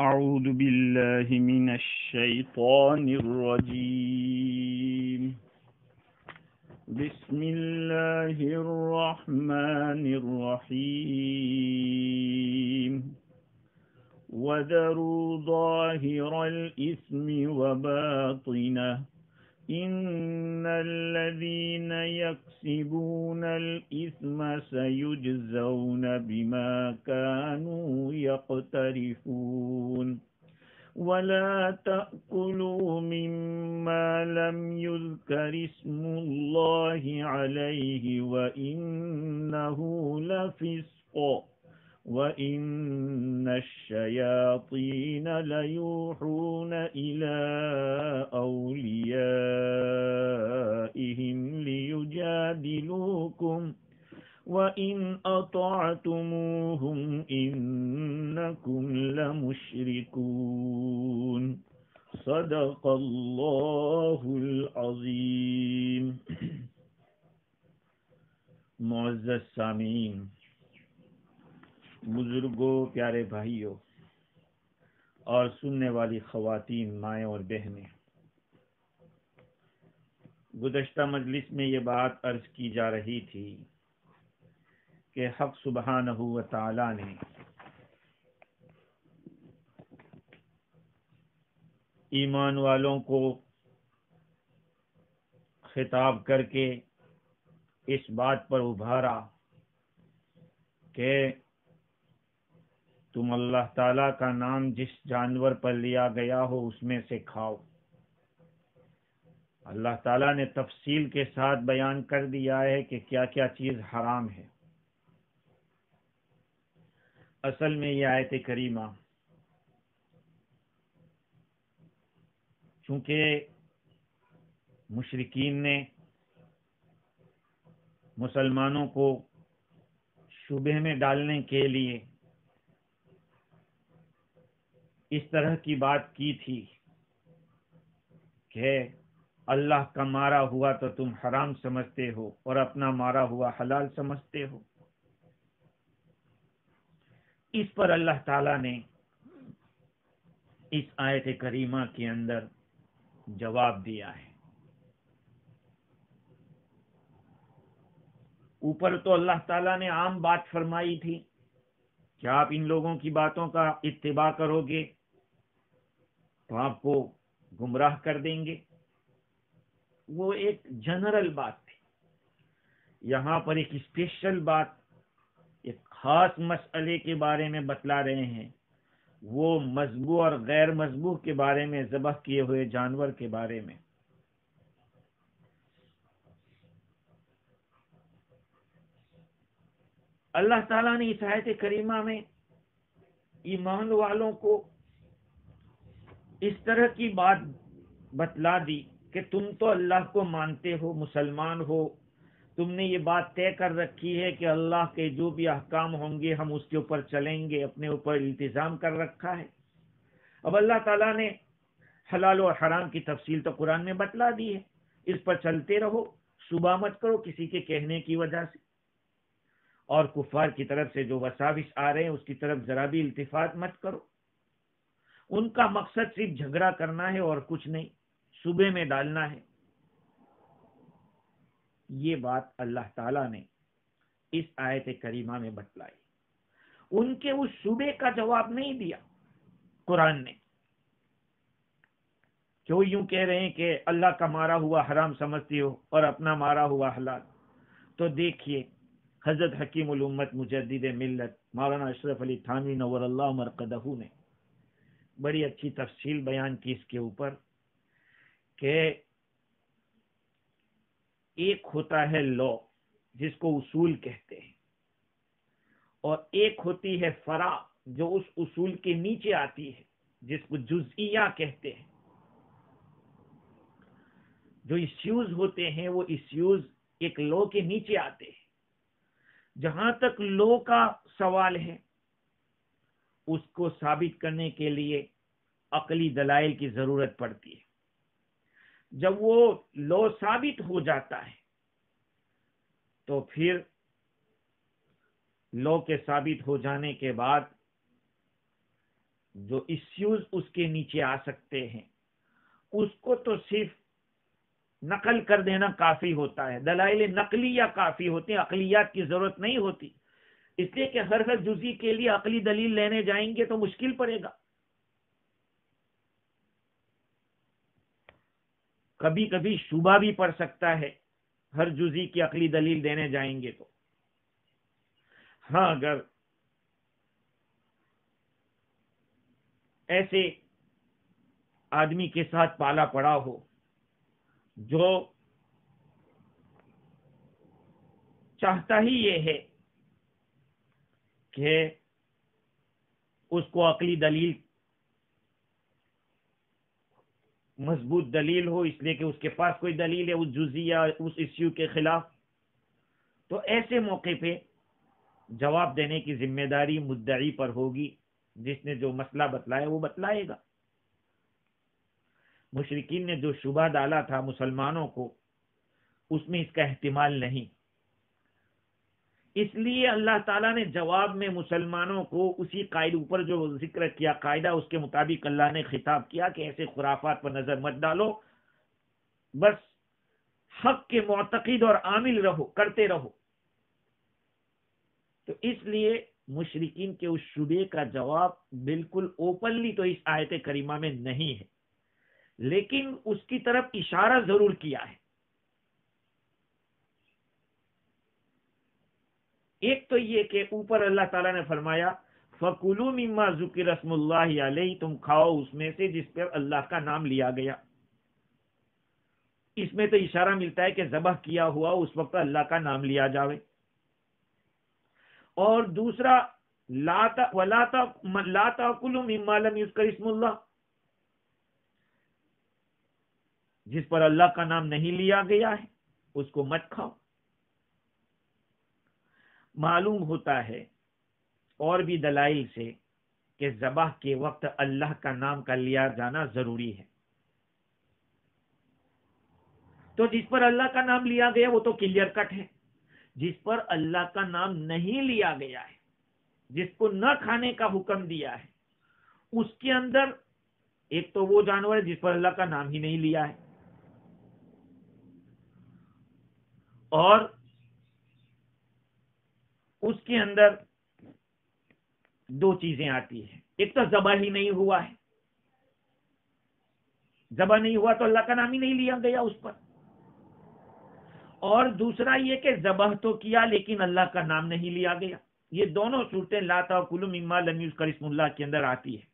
أعوذ بالله من الشيطان الرجيم بسم الله الرحمن الرحيم وذروا ظاهر الإثم وباطنه إن الذين يكسبون الإثم سيجزون بما كانوا يقترفون ولا تأكلوا مما لم يذكر اسم الله عليه وإنه لفسق وَإِنَّ الشَّيَاطِينَ لَيُوحُونَ إِلَىٰ أَوْلِيَائِهِمْ لِيُجَادِلُوكُمْ وَإِنْ أَطَعْتُمُوهُمْ إِنَّكُمْ لَمُشْرِكُونَ صدق اللہ العظیم۔ معزز سامعین، بزرگوں، پیارے بھائیوں اور سننے والی خواتین، مائیں اور بہنیں، گزشتہ مجلس میں یہ بات عرض کی جا رہی تھی کہ حق سبحانہ و تعالی نے ایمان والوں کو خطاب کر کے اس بات پر ابھارا کہ تم اللہ تعالیٰ کا نام جس جانور پر لیا گیا ہو اس میں سے کھاؤ۔ اللہ تعالیٰ نے تفصیل کے ساتھ بیان کر دیا ہے کہ کیا کیا چیز حرام ہے۔ اصل میں یہ آیت کریمہ چونکہ مشرکین نے مسلمانوں کو شبہ میں ڈالنے کے لیے اس طرح کی بات کی تھی کہ اللہ کا مارا ہوا تو تم حرام سمجھتے ہو اور اپنا مارا ہوا حلال سمجھتے ہو، اس پر اللہ تعالیٰ نے اس آیت کریمہ کے اندر جواب دیا ہے۔ اوپر تو اللہ تعالیٰ نے عام بات فرمائی تھی کہ آپ ان لوگوں کی باتوں کا اتباع کرو گے تو آپ کو گمراہ کر دیں گے، وہ ایک جنرل بات تھی۔ یہاں پر ایک اسپیشل بات، ایک خاص مسئلے کے بارے میں بتلا رہے ہیں، وہ مذبوح اور غیر مذبوح کے بارے میں، ذبح کیے ہوئے جانور کے بارے میں۔ اللہ تعالیٰ نے اس آیت کریمہ میں ایمان والوں کو اس طرح کی بات بتلا دی کہ تم تو اللہ کو مانتے ہو، مسلمان ہو، تم نے یہ بات طے کر رکھی ہے کہ اللہ کے جو بھی احکام ہوں گے ہم اس کے اوپر چلیں گے، اپنے اوپر التزام کر رکھا ہے۔ اب اللہ تعالیٰ نے حلال و حرام کی تفصیل تو قرآن میں بتلا دی ہے، اس پر چلتے رہو، شبہ مت کرو کسی کے کہنے کی وجہ سے، اور کفار کی طرف سے جو وساوس آ رہے ہیں اس کی طرف ذرا بھی التفات مت کرو۔ ان کا مقصد صرف جھگڑا کرنا ہے اور کچھ نہیں، شبے میں ڈالنا ہے۔ یہ بات اللہ تعالیٰ نے اس آیت کریمہ میں بتلائی۔ ان کے اس شبے کا جواب نہیں دیا قرآن نے کہ وہ یوں کہہ رہے ہیں کہ اللہ کا مارا ہوا حرام سمجھتے ہو اور اپنا مارا ہوا حلال۔ تو دیکھیے حضرت حکیم الامت مجدد ملت مولانا اشرف علی تھانوی نور اللہ مرقدہ نے بڑی اچھی تفصیل بیان کی اس کے اوپر کہ ایک ہوتا ہے لا جس کو اصول کہتے ہیں، اور ایک ہوتی ہے فرع جو اس اصول کے نیچے آتی ہے جس کو جزئیہ کہتے ہیں۔ جو ایشوز ہوتے ہیں وہ ایشوز ایک لا کے نیچے آتے ہیں۔ جہاں تک لا کا سوال ہے اس کو ثابت کرنے کے لیے عقلی دلائل کی ضرورت پڑتی ہے۔ جب وہ لا ثابت ہو جاتا ہے تو پھر لا کے ثابت ہو جانے کے بعد جو ایشوز اس کے نیچے آ سکتے ہیں اس کو تو صرف نقل کر دینا کافی ہوتا ہے، دلائل نقلیہ کافی ہوتے ہیں، عقلیات کی ضرورت نہیں ہوتی، اس لیے کہ ہر جزئی کے لیے عقلی دلیل لینے جائیں گے تو مشکل پڑے گا. کبھی کبھی شبہ بھی پڑ سکتا ہے ہر جزئی کی عقلی دلیل دینے جائیں گے تو. ہاں اگر ایسے آدمی کے ساتھ پالا پڑا ہو جو چاہتا ہی یہ ہے کہ اس کو عقلی دلیل مضبوط دلیل ہو، اس لیے کہ اس کے پاس کوئی دلیل ہے اس جزئی یا اس ایشو کے خلاف، تو ایسے موقع پہ جواب دینے کی ذمہ داری مدعی پر ہوگی، جس نے جو مسئلہ بتلایا وہ بتلائے گا. مشرکین نے جو شبہ ڈالا تھا مسلمانوں کو اس میں اس کا احتمال نہیں، اس لیے اللہ تعالیٰ نے جواب میں مسلمانوں کو اسی قاعدے اوپر جو ذکر کیا قاعدہ اس کے مطابق اللہ نے خطاب کیا کہ ایسے خرافات پر نظر مت ڈالو، بس حق کے معتقد اور عامل رہو، کرتے رہو. تو اس لیے مشرکین کے اس شبے کا جواب بالکل اوپنلی تو اس آیت کریمہ میں نہیں ہے، لیکن اس کی طرف اشارہ ضرور کیا ہے. ایک تو یہ کہ اوپر اللہ تعالیٰ نے فرمایا فَكُلُوا مِمَّا ذُكِرَ اسْمُ اللَّهِ عَلَيْهِ، تم کھاؤ اس میں سے جس پر اللہ کا نام لیا گیا. اس میں تو اشارہ ملتا ہے کہ ذبح کیا ہوا اس وقت اللہ کا نام لیا جاوے. اور دوسرا لا تَأْكُلُوا مِمَّا لَمْ يُذْكَرِ اسْمُ اللَّهِ، جس پر اللہ کا نام نہیں لیا گیا ہے اس کو مت کھاؤ. معلوم ہوتا ہے اور بھی دلائل سے کہ ذبح کے وقت اللہ کا نام کا لیا جانا ضروری ہے. تو جس پر اللہ کا نام لیا گیا وہ تو کلیئر کٹ ہے، جس پر اللہ کا نام نہیں لیا گیا ہے، جس کو نہ کھانے کا حکم دیا ہے، اس کے اندر ایک تو وہ جانور ہے جس پر اللہ کا نام ہی نہیں لیا ہے، اور اس کے اندر دو چیزیں آتی ہیں. ایک تو ذبح ہی نہیں ہوا ہے، ذبح نہیں ہوا تو اللہ کا نام ہی نہیں لیا گیا اس پر، اور دوسرا یہ کہ ذبح تو کیا لیکن اللہ کا نام نہیں لیا گیا. یہ دونوں صورتیں لا تأکلوا مما لم یذکر اسم اللہ کے اندر آتی ہے.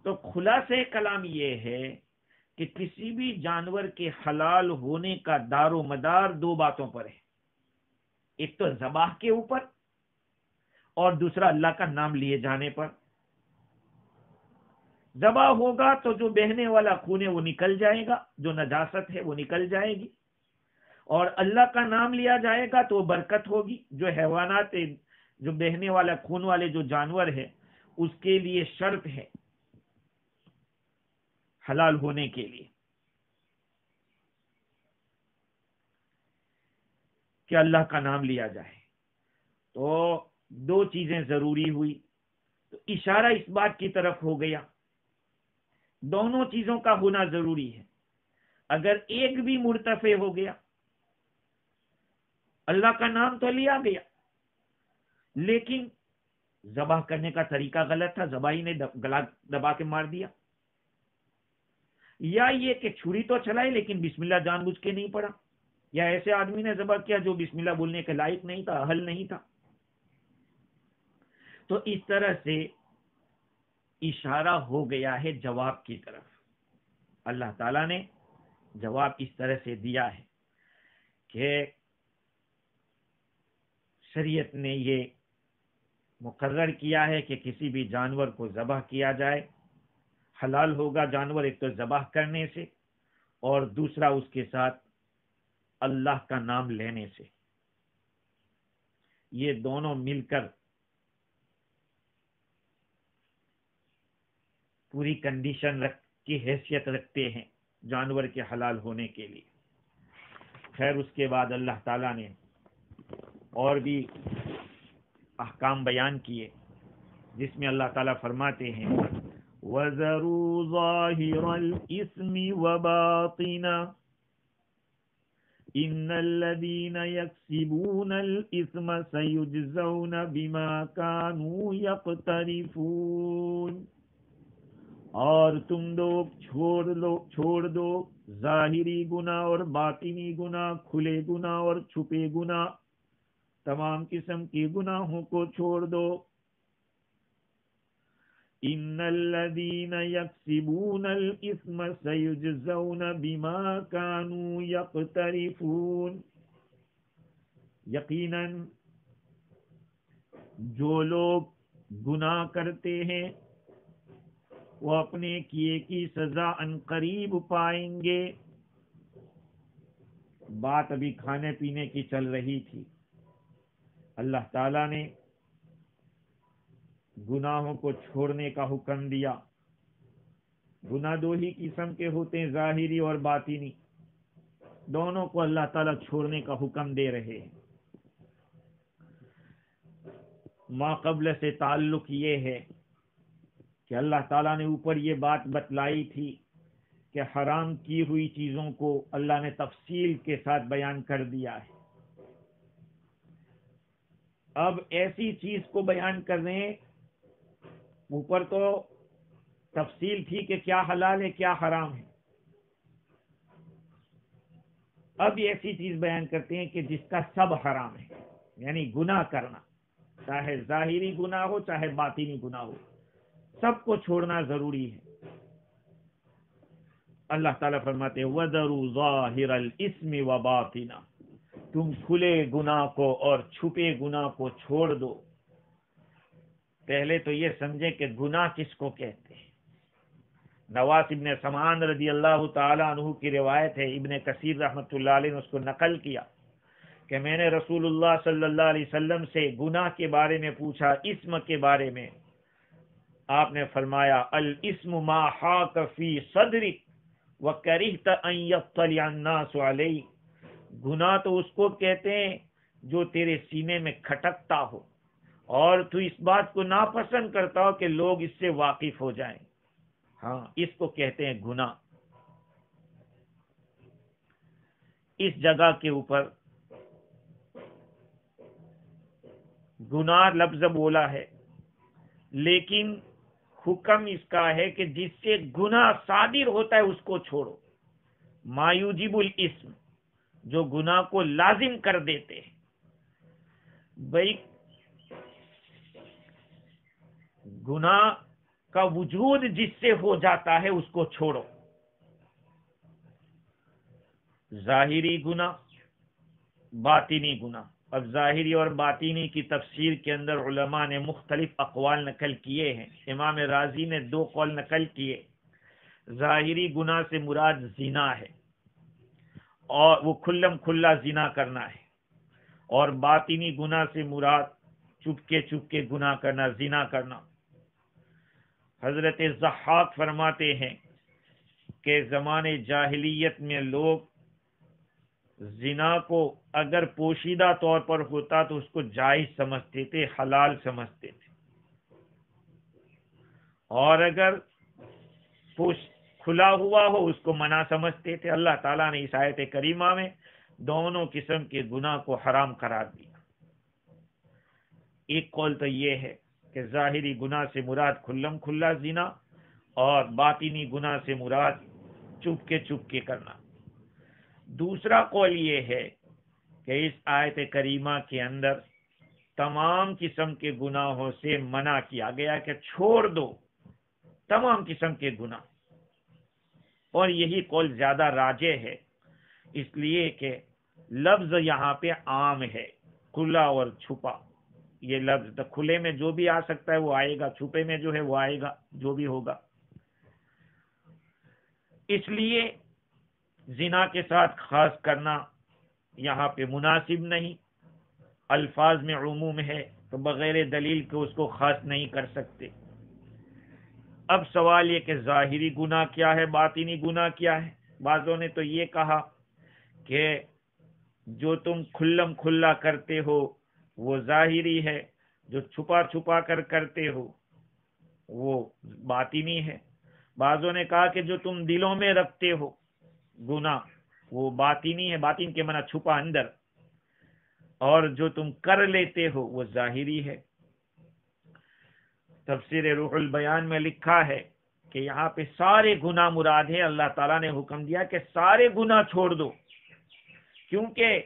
تو خلاصہ کلام یہ ہے کہ کسی بھی جانور کے حلال ہونے کا دار و مدار دو باتوں پر ہے، ایک تو ذبح کے اوپر اور دوسرا اللہ کا نام لیے جانے پر. ذبح ہوگا تو جو بہنے والا خون ہے وہ نکل جائے گا، جو نجاست ہے وہ نکل جائے گی، اور اللہ کا نام لیا جائے گا تو برکت ہوگی. جو حیوانات جو بہنے والا خون والے جو جانور ہے اس کے لیے شرط ہے حلال ہونے کے لیے کہ اللہ کا نام لیا جائے. تو دو چیزیں ضروری ہوئی، تو اشارہ اس بات کی طرف ہو گیا دونوں چیزوں کا ہونا ضروری ہے. اگر ایک بھی مرتفع ہو گیا، اللہ کا نام تو لیا گیا لیکن ذبح کرنے کا طریقہ غلط تھا، ذبح نے گلا دبا کے مار دیا، یا یہ کہ چھری تو چلائی لیکن بسم اللہ جان بوجھ کے نہیں پڑا، یا ایسے آدمی نے ذبح کیا جو بسم اللہ بولنے کے لائق نہیں تھا، اہل نہیں تھا، تو اس طرح سے اشارہ ہو گیا ہے جواب کی طرف. اللہ تعالیٰ نے جواب اس طرح سے دیا ہے کہ شریعت نے یہ مقرر کیا ہے کہ کسی بھی جانور کو ذبح کیا جائے، حلال ہوگا جانور ایک تو ذبح کرنے سے اور دوسرا اس کے ساتھ اللہ کا نام لینے سے. یہ دونوں مل کر پوری کنڈیشن کی حیثیت رکھتے ہیں جانور کے حلال ہونے کے لیے. خیر اس کے بعد اللہ تعالیٰ نے اور بھی احکام بیان کیے. جس میں اللہ تعالیٰ فرماتے ہیں وَذَرُوا ظَاهِرَ الْإِثْمِ وَبَاطِنَهُ إِنَّ الَّذِينَ يَكْسِبُونَ الْإِثْمَ سَيُجْزَوْنَ بِمَا كَانُوا يَقْتَرِفُونَ، اور تم لوگ چھوڑ دو ظاہری گناہ اور باطنی گناہ، کھلے گناہ اور چھپے گناہ، تمام قسم کے گناہوں کو چھوڑ دو۔ ان الذين يكسبون الاثم سيجزون بما كانوا يقترفون، یقیناً جو لوگ گناہ کرتے ہیں وہ اپنے کیے کی سزا عنقریب پائیں گے۔ بات ابھی کھانے پینے کی چل رہی تھی، اللہ تعالیٰ نے گناہوں کو چھوڑنے کا حکم دیا۔ گناہ دو ہی قسم کے ہوتے ہیں، ظاہری اور باطنی، دونوں کو اللہ تعالیٰ چھوڑنے کا حکم دے رہے ہیں۔ ما قبل سے تعلق یہ ہے کہ اللہ تعالیٰ نے اوپر یہ بات بتلائی تھی کہ حرام کی ہوئی چیزوں کو اللہ نے تفصیل کے ساتھ بیان کر دیا ہے۔ اب ایسی چیز کو بیان کر رہے ہیں، اوپر تو تفصیل تھی کہ کیا حلال ہے کیا حرام ہے، اب ایسی چیز بیان کرتے ہیں کہ جس کا سب حرام ہے، یعنی گناہ کرنا، چاہے ظاہری گناہ ہو چاہے باطنی گناہ ہو، سب کو چھوڑنا ضروری ہے۔ اللہ تعالیٰ فرماتے ہیں وَذَرُوا ظَاهِرَ الْإِثْمِ وَبَاطِنَهُ، تم کھلے گناہ کو اور چھپے گناہ کو چھوڑ دو۔ پہلے تو یہ سمجھیں کہ گناہ کس کو کہتے ہیں۔ نواس ابن سمعان رضی اللہ تعالیٰ عنہ کی روایت ہے، ابن کثیر رحمۃ اللہ علیہ نے اس کو نقل کیا کہ میں نے رسول اللہ صلی اللہ علیہ وسلم سے گناہ کے بارے میں پوچھا، اسم کے بارے میں۔ آپ نے فرمایا الاسم ما حاک فی صدرک وکرہت ان یطلع الناس علیہ، گناہ تو اس کو کہتے ہیں جو تیرے سینے میں کھٹکتا ہو اور تو اس بات کو ناپسند کرتا ہو کہ لوگ اس سے واقف ہو جائیں، ہاں اس کو کہتے ہیں گناہ۔ اس جگہ کے اوپر گناہ لفظ بولا ہے، لیکن حکم اس کا ہے کہ جس سے گناہ صادر ہوتا ہے اس کو چھوڑو، ما یوجب الاسم، جو گناہ کو لازم کر دیتے ہیں۔ بھائی گناہ کا وجود جس سے ہو جاتا ہے اس کو چھوڑو۔ ظاہری گناہ، باطنی گناہ۔ اب ظاہری اور باطنی کی تفسیر کے اندر علماء نے مختلف اقوال نقل کیے ہیں۔ امام رازی نے 2 قول نقل کیے۔ ظاہری گناہ سے مراد زنا ہے اور وہ کھلم کھلا زنا کرنا ہے، اور باطنی گناہ سے مراد چپکے گناہ کرنا، زنا کرنا۔ حضرت ضحاک فرماتے ہیں کہ زمانے جاہلیت میں لوگ زنا کو اگر پوشیدہ طور پر ہوتا تو اس کو جائز سمجھتے تھے، حلال سمجھتے تھے، اور اگر کھلا ہوا ہو اس کو منع سمجھتے تھے۔ اللہ تعالیٰ نے اس آیت کریمہ میں دونوں قسم کے گناہ کو حرام قرار دیا۔ ایک قول تو یہ ہے کہ ظاہری گناہ سے مراد کھلم کھلا زنا، اور باطنی گناہ سے مراد چپکے کرنا۔ دوسرا قول یہ ہے کہ اس آیت کریمہ کے اندر تمام قسم کے گناہوں سے منع کیا گیا کہ چھوڑ دو تمام قسم کے گناہ، اور یہی قول زیادہ راجح ہے، اس لیے کہ لفظ یہاں پہ عام ہے، کھلا اور چھپا۔ یہ لفظ تو کھلے میں جو بھی آ سکتا ہے وہ آئے گا، چھپے میں جو ہے وہ آئے گا، جو بھی ہوگا۔ اس لیے زنا کے ساتھ خاص کرنا یہاں پہ مناسب نہیں۔ الفاظ میں عموم ہے تو بغیر دلیل کے اس کو خاص نہیں کر سکتے۔ اب سوال یہ کہ ظاہری گناہ کیا ہے، باطنی گناہ کیا ہے؟ بعضوں نے تو یہ کہا کہ جو تم کھلم کھلا کرتے ہو وہ ظاہری ہے، جو چھپا کر کرتے ہو وہ باطنی ہے. بعضوں نے کہا کہ جو تم دلوں میں رکھتے ہو گناہ وہ باطنی ہے، باطن کے معنی چھپا اندر، اور جو تم کر لیتے ہو وہ ظاہری ہے. تفسیر روح البیان میں لکھا ہے کہ یہاں پہ سارے گناہ مراد ہے. اللہ تعالیٰ نے حکم دیا کہ سارے گناہ چھوڑ دو، کیونکہ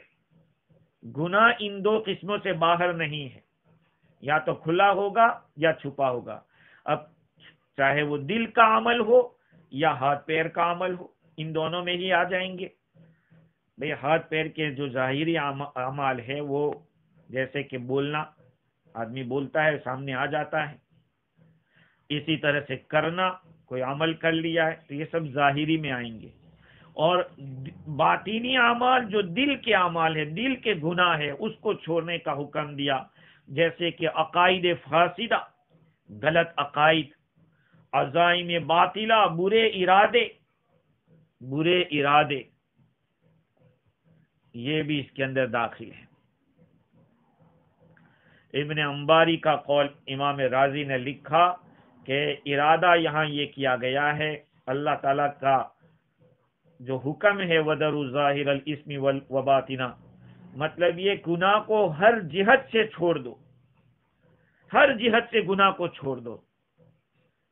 گناہ ان دو قسموں سے باہر نہیں ہے، یا تو کھلا ہوگا یا چھپا ہوگا. اب چاہے وہ دل کا عمل ہو یا ہاتھ پیر کا عمل ہو، ان دونوں میں ہی آ جائیں گے. بھئی ہاتھ پیر کے جو ظاہری اعمال ہے وہ جیسے کہ بولنا، آدمی بولتا ہے سامنے آ جاتا ہے. اسی طرح سے کرنا، کوئی عمل کر لیا ہے تو یہ سب ظاہری میں آئیں گے. اور باطینی اعمال جو دل کے اعمال ہے، دل کے گناہ ہے، اس کو چھوڑنے کا حکم دیا. جیسے کہ عقائد فاسدہ، غلط عقائد، عزائم باطلہ، برے ارادے یہ بھی اس کے اندر داخل ہے. ابن انباری کا قول امام رازی نے لکھا کہ ارادہ یہاں یہ کیا گیا ہے، اللہ تعالیٰ کا جو حکم ہے وَذَرُوا ظَاهِرَ الْإِثْمِ وَبَاطِنَهُ، مطلب یہ گناہ کو ہر جہت سے چھوڑ دو، ہر جہت سے گناہ کو چھوڑ دو.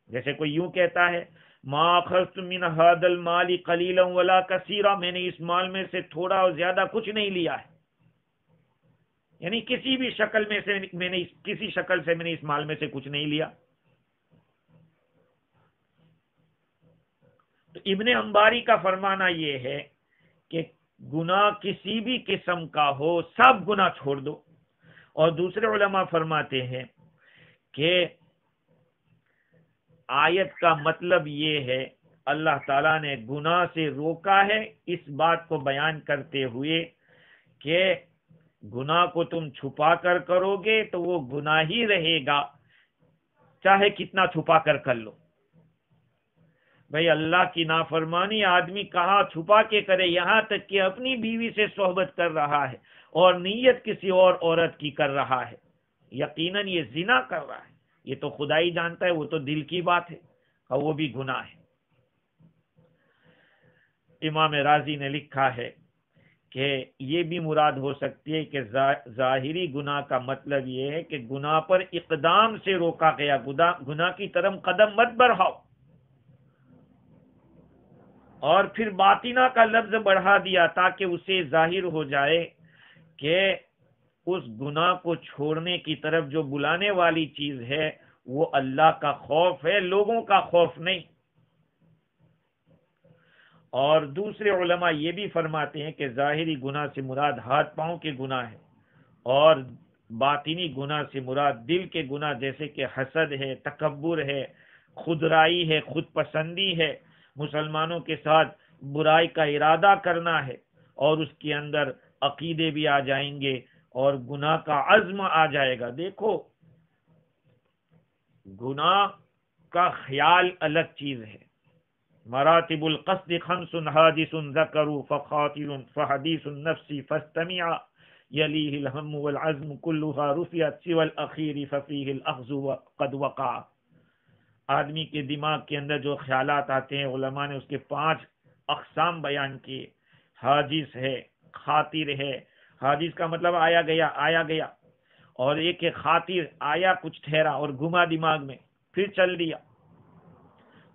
جیسے کوئی یوں کہتا ہے ما اخذت من هذا المال قليلا ولا كثيرا، میں نے اس مال میں سے تھوڑا اور زیادہ کچھ نہیں لیا ہے، یعنی کسی بھی شکل میں سے میں نے کسی شکل سے میں نے اس مال میں سے کچھ نہیں لیا. تو ابن انباری کا فرمانا یہ ہے کہ گناہ کسی بھی قسم کا ہو سب گناہ چھوڑ دو. اور دوسرے علماء فرماتے ہیں کہ آیت کا مطلب یہ ہے اللہ تعالیٰ نے گناہ سے روکا ہے اس بات کو بیان کرتے ہوئے کہ گناہ کو تم چھپا کر کرو گے تو وہ گناہ ہی رہے گا، چاہے کتنا چھپا کر لو. بھئی اللہ کی نافرمانی آدمی کہاں چھپا کے کرے، یہاں تک کہ اپنی بیوی سے صحبت کر رہا ہے اور نیت کسی اور عورت کی کر رہا ہے، یقیناً یہ زنا کر رہا ہے. یہ تو خدا ہی جانتا ہے، وہ تو دل کی بات ہے اور وہ بھی گناہ ہے. امام رازی نے لکھا ہے کہ یہ بھی مراد ہو سکتی ہے کہ ظاہری گناہ کا مطلب یہ ہے کہ گناہ پر اقدام سے روکا گیا، گناہ کی طرف قدم مت بڑھاؤ. اور پھر باطنہ کا لفظ بڑھا دیا تاکہ اسے ظاہر ہو جائے کہ اس گناہ کو چھوڑنے کی طرف جو بلانے والی چیز ہے وہ اللہ کا خوف ہے، لوگوں کا خوف نہیں. اور دوسرے علماء یہ بھی فرماتے ہیں کہ ظاہری گناہ سے مراد ہاتھ پاؤں کے گناہ ہے، اور باطنی گناہ سے مراد دل کے گناہ جیسے کہ حسد ہے، تکبر ہے، خودرائی ہے، خود پسندی ہے، مسلمانوں کے ساتھ برائی کا ارادہ کرنا ہے، اور اس کے اندر عقیدے بھی آ جائیں گے اور گناہ کا عزم آ جائے گا. دیکھو گناہ کا خیال الگ چیز ہے. مراتب القصد خمس حادث ذکروا فخاطر فحدیث النفس فاستمع یلیہ الہم والعزم کلها رفعت سوى الاخیر ففیہ الاخذ قد وقع. آدمی کے دماغ کے اندر جو خیالات آتے ہیں علماء نے اس کے 5 اقسام بیان کیے. حادث ہے، خاطر ہے، حادث کا مطلب آیا گیا، اور ایک خاطر آیا کچھ ٹھہرا اور گھما دماغ میں پھر چل دیا.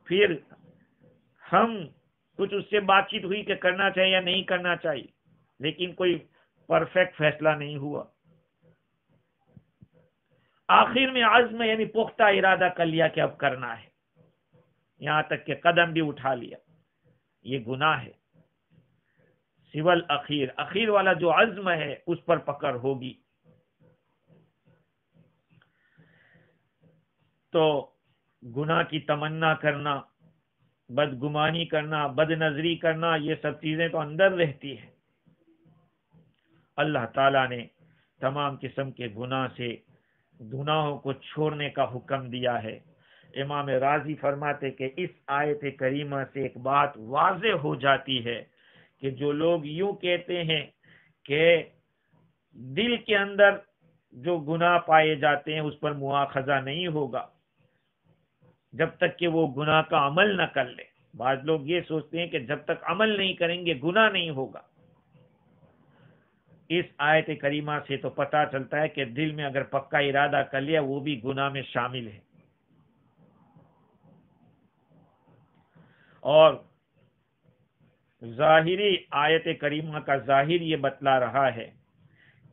پھر ہم کچھ اس سے بات چیت ہوئی کہ کرنا چاہیے یا نہیں کرنا چاہیے، لیکن کوئی پرفیکٹ فیصلہ نہیں ہوا. آخر میں عزم یعنی پختہ ارادہ کر لیا کہ اب کرنا ہے، یہاں تک کہ قدم بھی اٹھا لیا. یہ گناہ ہے. سول اخیر والا جو عزم ہے اس پر پکڑ ہوگی. تو گناہ کی تمنا کرنا، بدگمانی کرنا، بد نظری کرنا، یہ سب چیزیں تو اندر رہتی ہیں. اللہ تعالیٰ نے تمام قسم کے گناہوں کو چھوڑنے کا حکم دیا ہے. امام رازی فرماتے کہ اس آیت کریمہ سے ایک بات واضح ہو جاتی ہے کہ جو لوگ یوں کہتے ہیں کہ دل کے اندر جو گناہ پائے جاتے ہیں اس پر مواخذہ نہیں ہوگا، جب تک کہ وہ گناہ کا عمل نہ کر لے. بعض لوگ یہ سوچتے ہیں کہ جب تک عمل نہیں کریں گے گناہ نہیں ہوگا. اس آیت کریمہ سے تو پتہ چلتا ہے کہ دل میں اگر پکا ارادہ کر لیا وہ بھی گناہ میں شامل ہے. اور ظاہری آیت کریمہ کا ظاہر یہ بتلا رہا ہے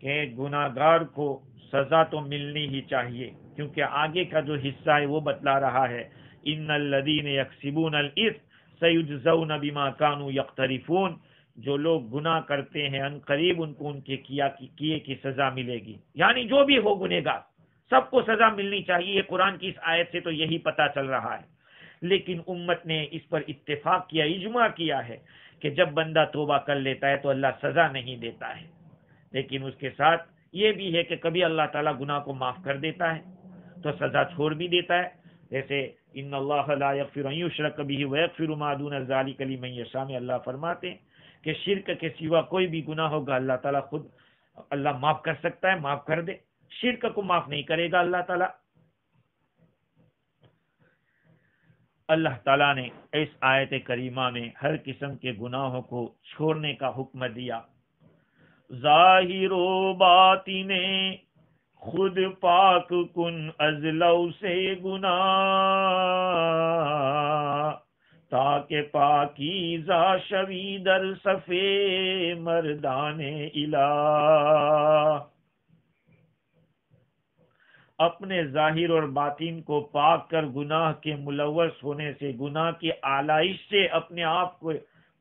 کہ گناہگار کو سزا تو ملنی ہی چاہیے، کیونکہ آگے کا جو حصہ ہے وہ بتلا رہا ہے ان الذین یکسبون الاثم سیجزون بما کانوا یقترفون. جو لوگ گناہ کرتے ہیں ان قریب ان کو ان کے کیے کی سزا ملے گی. یعنی جو بھی ہو گنہگار سب کو سزا ملنی چاہیے. قرآن کی اس آیت سے تو یہی پتہ چل رہا ہے. لیکن امت نے اس پر اتفاق کیا، اجماع کیا ہے کہ جب بندہ توبہ کر لیتا ہے تو اللہ سزا نہیں دیتا ہے. لیکن اس کے ساتھ یہ بھی ہے کہ کبھی اللہ تعالیٰ گناہ کو معاف کر دیتا ہے تو سزا چھوڑ بھی دیتا ہے. جیسے ان اللہ لا یغفر ان یشرک بہ ویغفر ما دون ذلک لمن یشاء میں اللہ فرماتے ہیں کہ شرک کے سوا کوئی بھی گناہ ہوگا اللہ تعالیٰ خود اللہ معاف کر سکتا ہے، معاف کر دے. شرک کو معاف نہیں کرے گا اللہ تعالیٰ. اللہ تعالیٰ نے اس آیت کریمہ میں ہر قسم کے گناہوں کو چھوڑنے کا حکم دیا. ظاہر و باطن خود پاک کن از لو سے گناہ تاکہ پاکیزہ شوی در صفے مردان الہ. اپنے ظاہر اور باطن کو پاک کر گناہ کے ملوث ہونے سے، گناہ کی آلائش سے اپنے آپ کو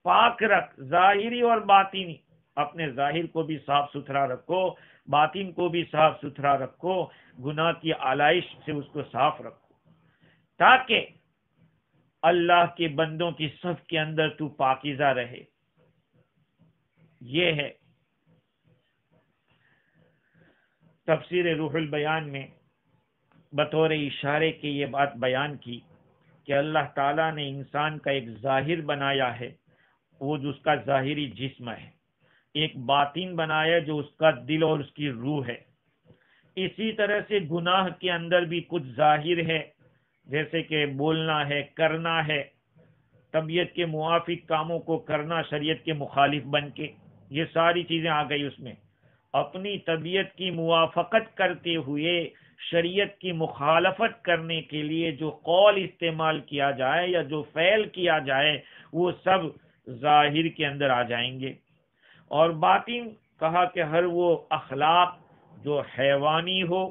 پاک رکھ. ظاہری اور باطنی، اپنے ظاہر کو بھی صاف ستھرا رکھو، باطن کو بھی صاف ستھرا رکھو، گناہ کی آلائش سے اس کو صاف رکھو تاکہ اللہ کے بندوں کی صف کے اندر تو پاکیزہ رہے. یہ ہے تفسیر روح البیان میں بطور اشارے کے یہ بات بیان کی کہ اللہ تعالیٰ نے انسان کا ایک ظاہر بنایا ہے، وہ جو اس کا ظاہری جسم ہے، ایک باطن بنایا جو اس کا دل اور اس کی روح ہے. اسی طرح سے گناہ کے اندر بھی کچھ ظاہر ہے، جیسے کہ بولنا ہے، کرنا ہے، طبیعت کے موافق کاموں کو کرنا شریعت کے مخالف بن کے، یہ ساری چیزیں آ گئی اس میں. اپنی طبیعت کی موافقت کرتے ہوئے شریعت کی مخالفت کرنے کے لیے جو قول استعمال کیا جائے یا جو فعل کیا جائے وہ سب ظاہر کے اندر آ جائیں گے. اور باطن کہا کہ ہر وہ اخلاق جو حیوانی ہو،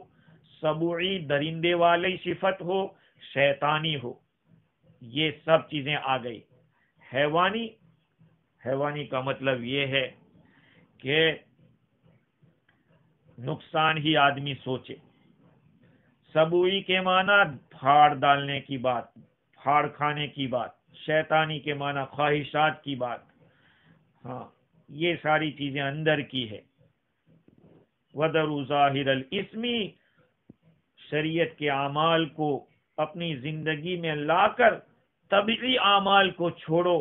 سبوعی درندے والی صفت ہو، شیطانی ہو، یہ سب چیزیں آ گئی. حیوانی کا مطلب یہ ہے کہ نقصان ہی آدمی سوچے. سبوئی کے معنی پھاڑ ڈالنے کی بات، پھاڑ کھانے کی بات. شیطانی کے معنی خواہشات کی بات. ہاں، یہ ساری چیزیں اندر کی ہے. وَذَرُوا ظَاهِرَ الْإِثْمِ، شریعت کے اعمال کو اپنی زندگی میں لا کر طبعی اعمال کو چھوڑو،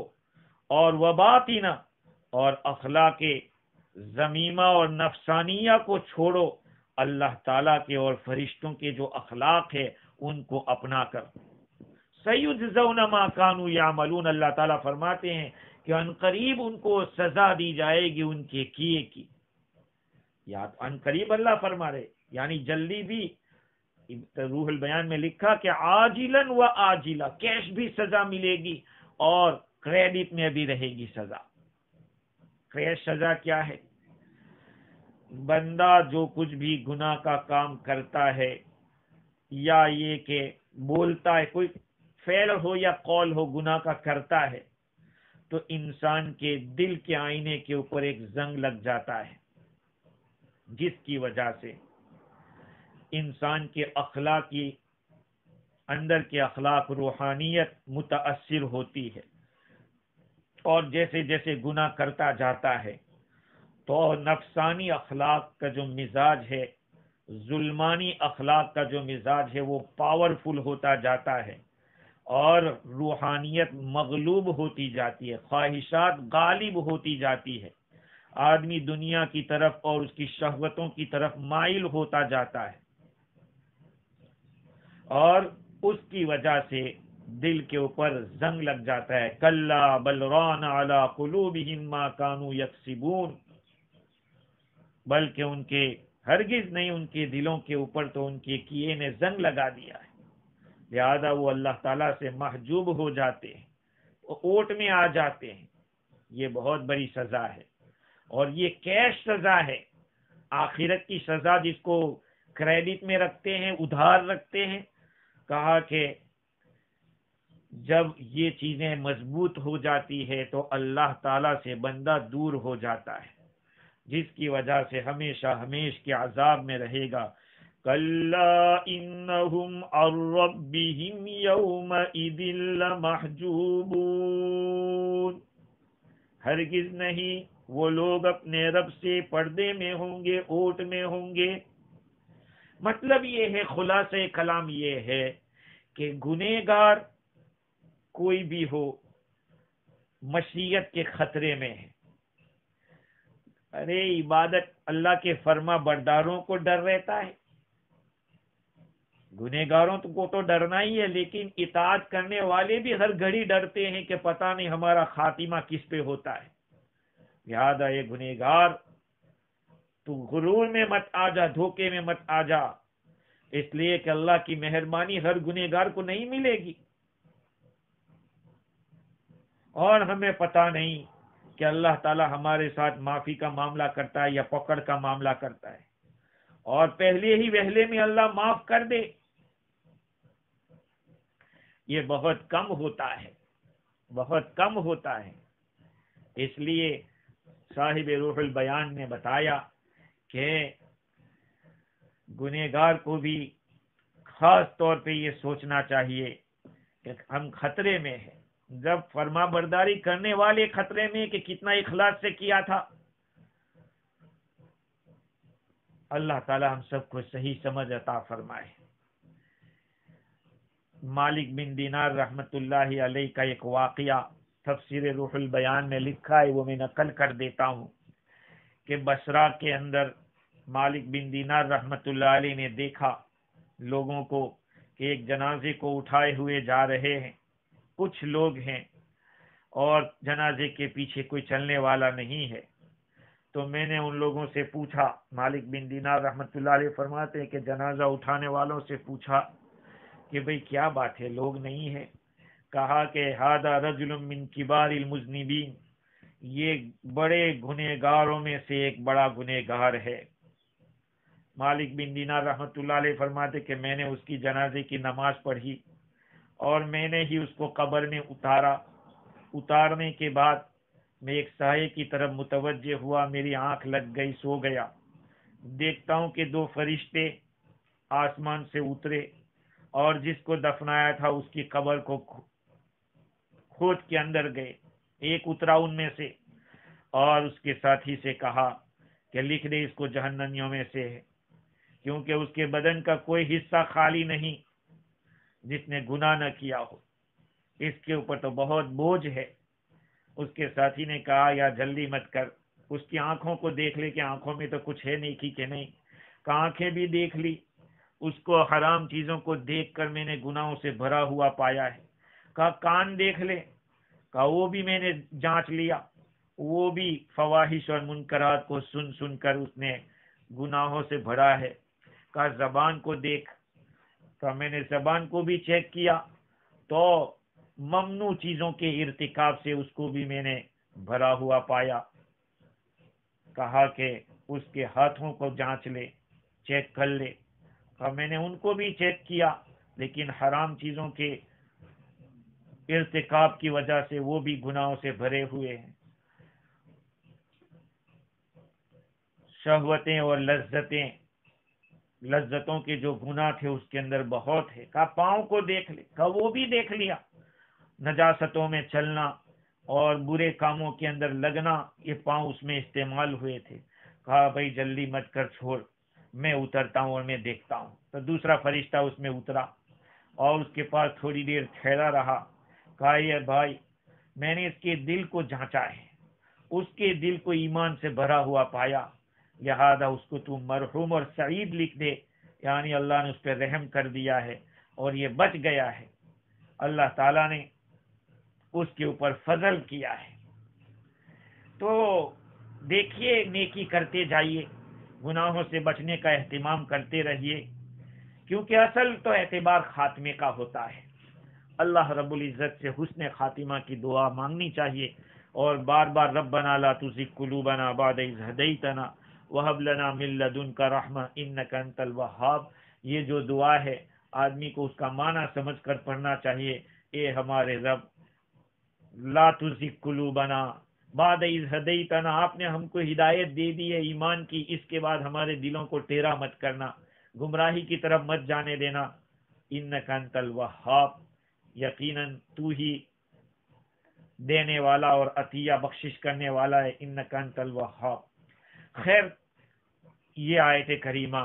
اور وباطنہ، اور اخلاق ذمیمہ اور نفسانیہ کو چھوڑو. اللہ تعالیٰ کے اور فرشتوں کے جو اخلاق ہے ان کو اپنا کر. سَيُجْزَوْنَ مَا كَانُوا يَعْمَلُونَ، اللہ تعالیٰ فرماتے ہیں کہ ان قریب ان کو سزا دی جائے گی ان کے کیے کی. یا ان قریب اللہ فرما رہے یعنی جلدی بھی. روح البیان میں لکھا کہ عاجلاً و آجلا، کیش بھی سزا ملے گی اور کریڈٹ میں بھی رہے گی سزا. کیش سزا کیا ہے؟ بندہ جو کچھ بھی گناہ کا کام کرتا ہے یا یہ کہ بولتا ہے، کوئی فعل ہو یا قول ہو گناہ کا کرتا ہے، تو انسان کے دل کے آئینے کے اوپر ایک زنگ لگ جاتا ہے، جس کی وجہ سے انسان کے اخلاقی اندر کے اخلاق روحانیت متاثر ہوتی ہے. اور جیسے جیسے گناہ کرتا جاتا ہے تو نفسانی اخلاق کا جو مزاج ہے، ظلمانی اخلاق کا جو مزاج ہے وہ پاورفل ہوتا جاتا ہے اور روحانیت مغلوب ہوتی جاتی ہے، خواہشات غالب ہوتی جاتی ہے. آدمی دنیا کی طرف اور اس کی شہوتوں کی طرف مائل ہوتا جاتا ہے. اور اس کی وجہ سے دل کے اوپر زنگ لگ جاتا ہے. کلا بل ران علی قلوبہم ما کانوا یکسبون، بلکہ ان کے ہرگز نہیں، ان کے دلوں کے اوپر تو ان کے کیے نے زنگ لگا دیا ہے، لہذا وہ اللہ تعالیٰ سے محجوب ہو جاتے ہیں، وہ اوٹ میں آ جاتے ہیں. یہ بہت بڑی سزا ہے، اور یہ کیش سزا ہے. آخرت کی سزا جس کو کریڈٹ میں رکھتے ہیں، ادھار رکھتے ہیں، کہا کہ جب یہ چیزیں مضبوط ہو جاتی ہے تو اللہ تعالیٰ سے بندہ دور ہو جاتا ہے، جس کی وجہ سے ہمیشہ ہمیش کے عذاب میں رہے گا. کلا انہم عن ربہم یومئذ لمحجوبون، ہرگز نہیں، وہ لوگ اپنے رب سے پردے میں ہوں گے، اوٹ میں ہوں گے. مطلب یہ ہے، خلاصہ کلام یہ ہے کہ گنہگار کوئی بھی ہو مشیت کے خطرے میں ہے. ارے عبادت اللہ کے فرما برداروں کو ڈر رہتا ہے، گنہگاروں کو تو ڈرنا ہی ہے، لیکن اطاعت کرنے والے بھی ہر گھڑی ڈرتے ہیں کہ پتہ نہیں ہمارا خاتمہ کس پہ ہوتا ہے. لہذا یہ گنہگار، تو غرور میں مت آ جا، دھوکے میں مت آ جا، اس لیے کہ اللہ کی مہربانی ہر گنہگار کو نہیں ملے گی. اور ہمیں پتہ نہیں کہ اللہ تعالی ہمارے ساتھ معافی کا معاملہ کرتا ہے یا پکڑ کا معاملہ کرتا ہے، اور پہلے ہی وہلے میں اللہ معاف کر دے، یہ بہت کم ہوتا ہے، بہت کم ہوتا ہے. اس لیے صاحب روح البیان نے بتایا کہ گنہگار کو بھی خاص طور پہ یہ سوچنا چاہیے کہ ہم خطرے میں ہیں. جب فرما برداری کرنے والے خطرے میں کہ کتنا اخلاص سے کیا تھا. اللہ تعالی ہم سب کو صحیح سمجھ عطا فرمائے. مالک بن دینار رحمت اللہ علیہ کا ایک واقعہ تفسیر روح البیان میں لکھا ہے، وہ میں نقل کر دیتا ہوں کہ بصرہ کے اندر مالک بن دینار رحمت اللہ علیہ نے دیکھا لوگوں کو کہ ایک جنازے کو اٹھائے ہوئے جا رہے ہیں، کچھ لوگ ہیں اور جنازے کے پیچھے کوئی چلنے والا نہیں ہے. تو میں نے ان لوگوں سے پوچھا، مالک بن دینار رحمت اللہ علیہ فرماتے ہیں کہ جنازہ اٹھانے والوں سے پوچھا کہ بھئی کیا بات ہے، لوگ نہیں ہیں؟ کہا کہ ھذا رجل من کبار المذنبین، یہ بڑے گنہگاروں میں سے ایک بڑا گنہگار ہے. مالک بن دینار رحمت اللہ علیہ فرماتے کہ میں نے اس کی جنازے کی نماز پڑھی اور میں نے ہی اس کو قبر میں اتارا. اتارنے کے بعد میں ایک سائے کی طرف متوجہ ہوا، میری آنکھ لگ گئی، سو گیا. دیکھتا ہوں کہ دو فرشتے آسمان سے اترے اور جس کو دفنایا تھا اس کی قبر کو کھود کے اندر گئے. ایک اترا ان میں سے اور اس کے ساتھی سے کہا کہ لکھ دے اس کو جہنمیوں میں سے ہے، کیونکہ اس کے بدن کا کوئی حصہ خالی نہیں جس نے گناہ نہ کیا ہو، اس کے اوپر تو بہت بوجھ ہے. اس کے ساتھی نے کہا یا جلدی مت کر، اس کی آنکھوں کو دیکھ لے کہ آنکھوں میں تو کچھ ہے نہیں کہ نہیں. کہا آنکھیں بھی دیکھ لی، اس کو حرام چیزوں کو دیکھ کر میں نے گناہوں سے بھرا ہوا پایا ہے. کہا کان دیکھ لے، کہا وہ بھی میں نے جانچ لیا، وہ بھی فواحش اور منکرات کو سن سن کر اس نے گناہوں سے بھرا ہے. کہا زبان کو دیکھ، کہا میں نے زبان کو بھی چیک کیا تو ممنوع چیزوں کے ارتکاب سے اس کو بھی میں نے بھرا ہوا پایا. کہا کہ اس کے ہاتھوں کو جانچ لے، چیک کر لے. کہا میں نے ان کو بھی چیک کیا، لیکن حرام چیزوں کے ارتکاب کی وجہ سے وہ بھی گناہوں سے بھرے ہوئے ہیں. شہوتیں اور لذتوں کے جو گناہ تھے اس کے اندر بہت ہے. کہا پاؤں کو دیکھ لے، کہا وہ بھی دیکھ لیا. نجاستوں میں چلنا اور برے کاموں کے اندر لگنا، یہ پاؤں اس میں استعمال ہوئے تھے. کہا بھائی جلدی مت کر، چھوڑ، میں اترتا ہوں اور میں دیکھتا ہوں. تو دوسرا فرشتہ اس میں اترا اور اس کے پاس تھوڑی دیر ٹھہرا رہا. کہا یہ بھائی میں نے اس کے دل کو جانچا ہے، اس کے دل کو ایمان سے بھرا ہوا پایا، لہذا اس کو تو مرحوم اور سعید لکھ دے، یعنی اللہ نے اس پہ رحم کر دیا ہے. اور یہ بچ گیا ہے، اللہ تعالیٰ نے اس کے اوپر فضل کیا ہے۔ تو دیکھیے، نیکی کرتے جائیے، گناہوں سے بچنے کا اہتمام کرتے رہیے، کیونکہ اصل تو اعتبار خاتمے کا ہوتا ہے۔ اللہ رب العزت سے حسن خاتمہ کی دعا مانگنی چاہیے، اور بار بار ربنا لا تزغ قلوبنا بعد اذ ہدیتنا وہب لنا من لدنک رحمہ انک انت الوہاب، یہ جو دعا ہے آدمی کو اس کا معنی سمجھ کر پڑھنا چاہیے۔ اے ہمارے رب، لا تزغ قلوبنا بعد اذ ہدیتنا، آپ نے ہم کو ہدایت دے دی ہے ایمان کی، اس کے بعد ہمارے دلوں کو ٹیڑھا مت کرنا، گمراہی کی طرف مت جانے دینا۔ انک انت الوہاب، یقیناً تو ہی دینے والا اور عطیہ بخشش کرنے والا ہے۔ انک انت الوہاب۔ خیر، یہ آیت کریمہ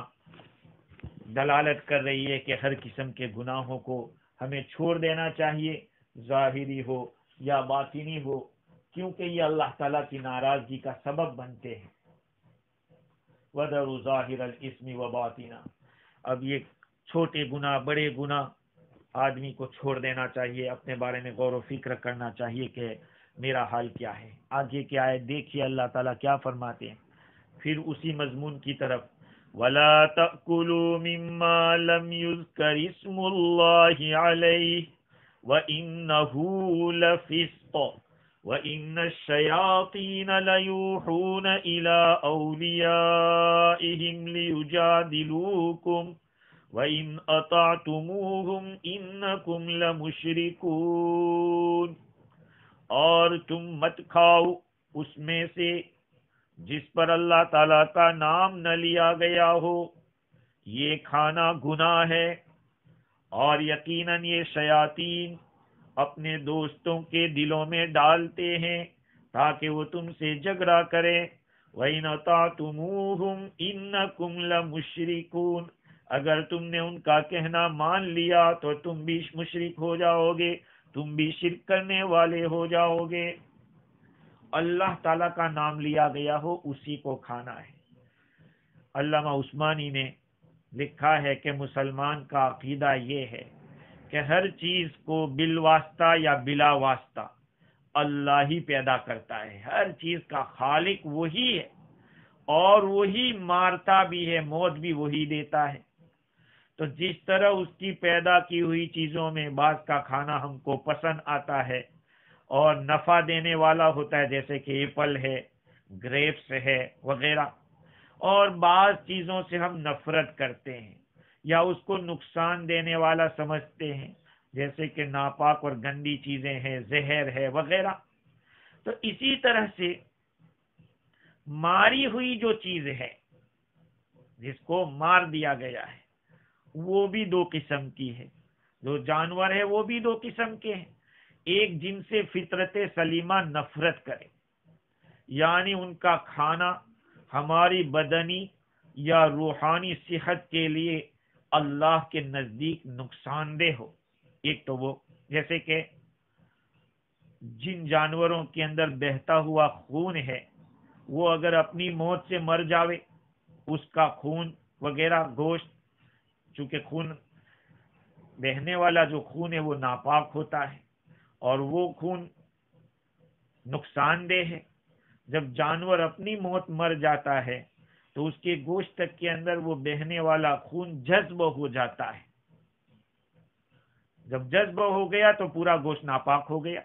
دلالت کر رہی ہے کہ ہر قسم کے گناہوں کو ہمیں چھوڑ دینا چاہیے، ظاہری ہو یا باطنی ہو، کیونکہ یہ اللہ تعالیٰ کی ناراضگی کا سبب بنتے ہیں۔ وَذَرُوا ظَاهِرَ الْإِثْمِ وَبَاطِنَهُ۔ اب یہ چھوٹے گناہ، بڑے گناہ آدمی کو چھوڑ دینا چاہیے، اپنے بارے میں غور و فکر کرنا چاہیے کہ میرا حال کیا ہے۔ آگے کی آیت دیکھیے اللہ تعالیٰ کیا فرماتے ہیں، پھر اسی مضمون کی طرف، وَلَا تَأْكُلُوا مِمَّا لَمْ يُذْكَرِ اسْمُ اللَّهِ عَلَيْهِ وَإِنَّهُ لَفِسْقٌ وَإِنَّ الشَّيَاطِينَ لَيُوحُونَ إِلَىٰ أَوْلِيَائِهِمْ لِيُجَادِلُوكُمْ وَإِنْ أَطَعْتُمُوهُمْ إِنَّكُمْ لَمُشْرِكُونَ۔ اور تم مت کھاؤ اس میں سے جس پر اللہ تعالیٰ کا نام نہ لیا گیا ہو، یہ کھانا گناہ ہے، اور یقیناً یہ شیاطین اپنے دوستوں کے دلوں میں ڈالتے ہیں تاکہ وہ تم سے جھگڑا کرے۔ وَإِنْ أَطَعْتُمُوهُمْ إِنَّكُمْ لَمُشْرِكُونَ، اگر تم نے ان کا کہنا مان لیا تو تم بھی مشرک ہو جاؤ گے، تم بھی شرک کرنے والے ہو جاؤ گے۔ اللہ تعالیٰ کا نام لیا گیا ہو اسی کو کھانا ہے۔ علامہ عثمانی نے لکھا ہے کہ مسلمان کا عقیدہ یہ ہے کہ ہر چیز کو بالواسطہ یا بلا واسطہ اللہ ہی پیدا کرتا ہے، ہر چیز کا خالق وہی ہے، اور وہی مارتا بھی ہے، موت بھی وہی دیتا ہے۔ تو جس طرح اس کی پیدا کی ہوئی چیزوں میں بعض کا کھانا ہم کو پسند آتا ہے اور نفع دینے والا ہوتا ہے، جیسے کہ ایپل ہے، گریپس ہے وغیرہ، اور بعض چیزوں سے ہم نفرت کرتے ہیں یا اس کو نقصان دینے والا سمجھتے ہیں، جیسے کہ ناپاک اور گندی چیزیں ہیں، زہر ہے وغیرہ۔ تو اسی طرح سے ماری ہوئی جو چیز ہے، جس کو مار دیا گیا ہے، وہ بھی دو قسم کی ہے۔ جو جانور ہے وہ بھی دو قسم کے ہیں، ایک جن سے فطرت سلیمہ نفرت کرے، یعنی ان کا کھانا ہماری بدنی یا روحانی صحت کے لیے اللہ کے نزدیک نقصان دہ ہو۔ ایک تو وہ، جیسے کہ جن جانوروں کے اندر بہتا ہوا خون ہے، وہ اگر اپنی موت سے مر جاوے، اس کا خون وغیرہ گوشت، چونکہ خون بہنے والا جو خون ہے وہ ناپاک ہوتا ہے، اور وہ خون نقصان دہ ہے۔ جب جانور اپنی موت مر جاتا ہے تو اس کے گوشت تک کے اندر وہ بہنے والا خون جذب ہو جاتا ہے، جب جذب ہو گیا تو پورا گوشت ناپاک ہو گیا۔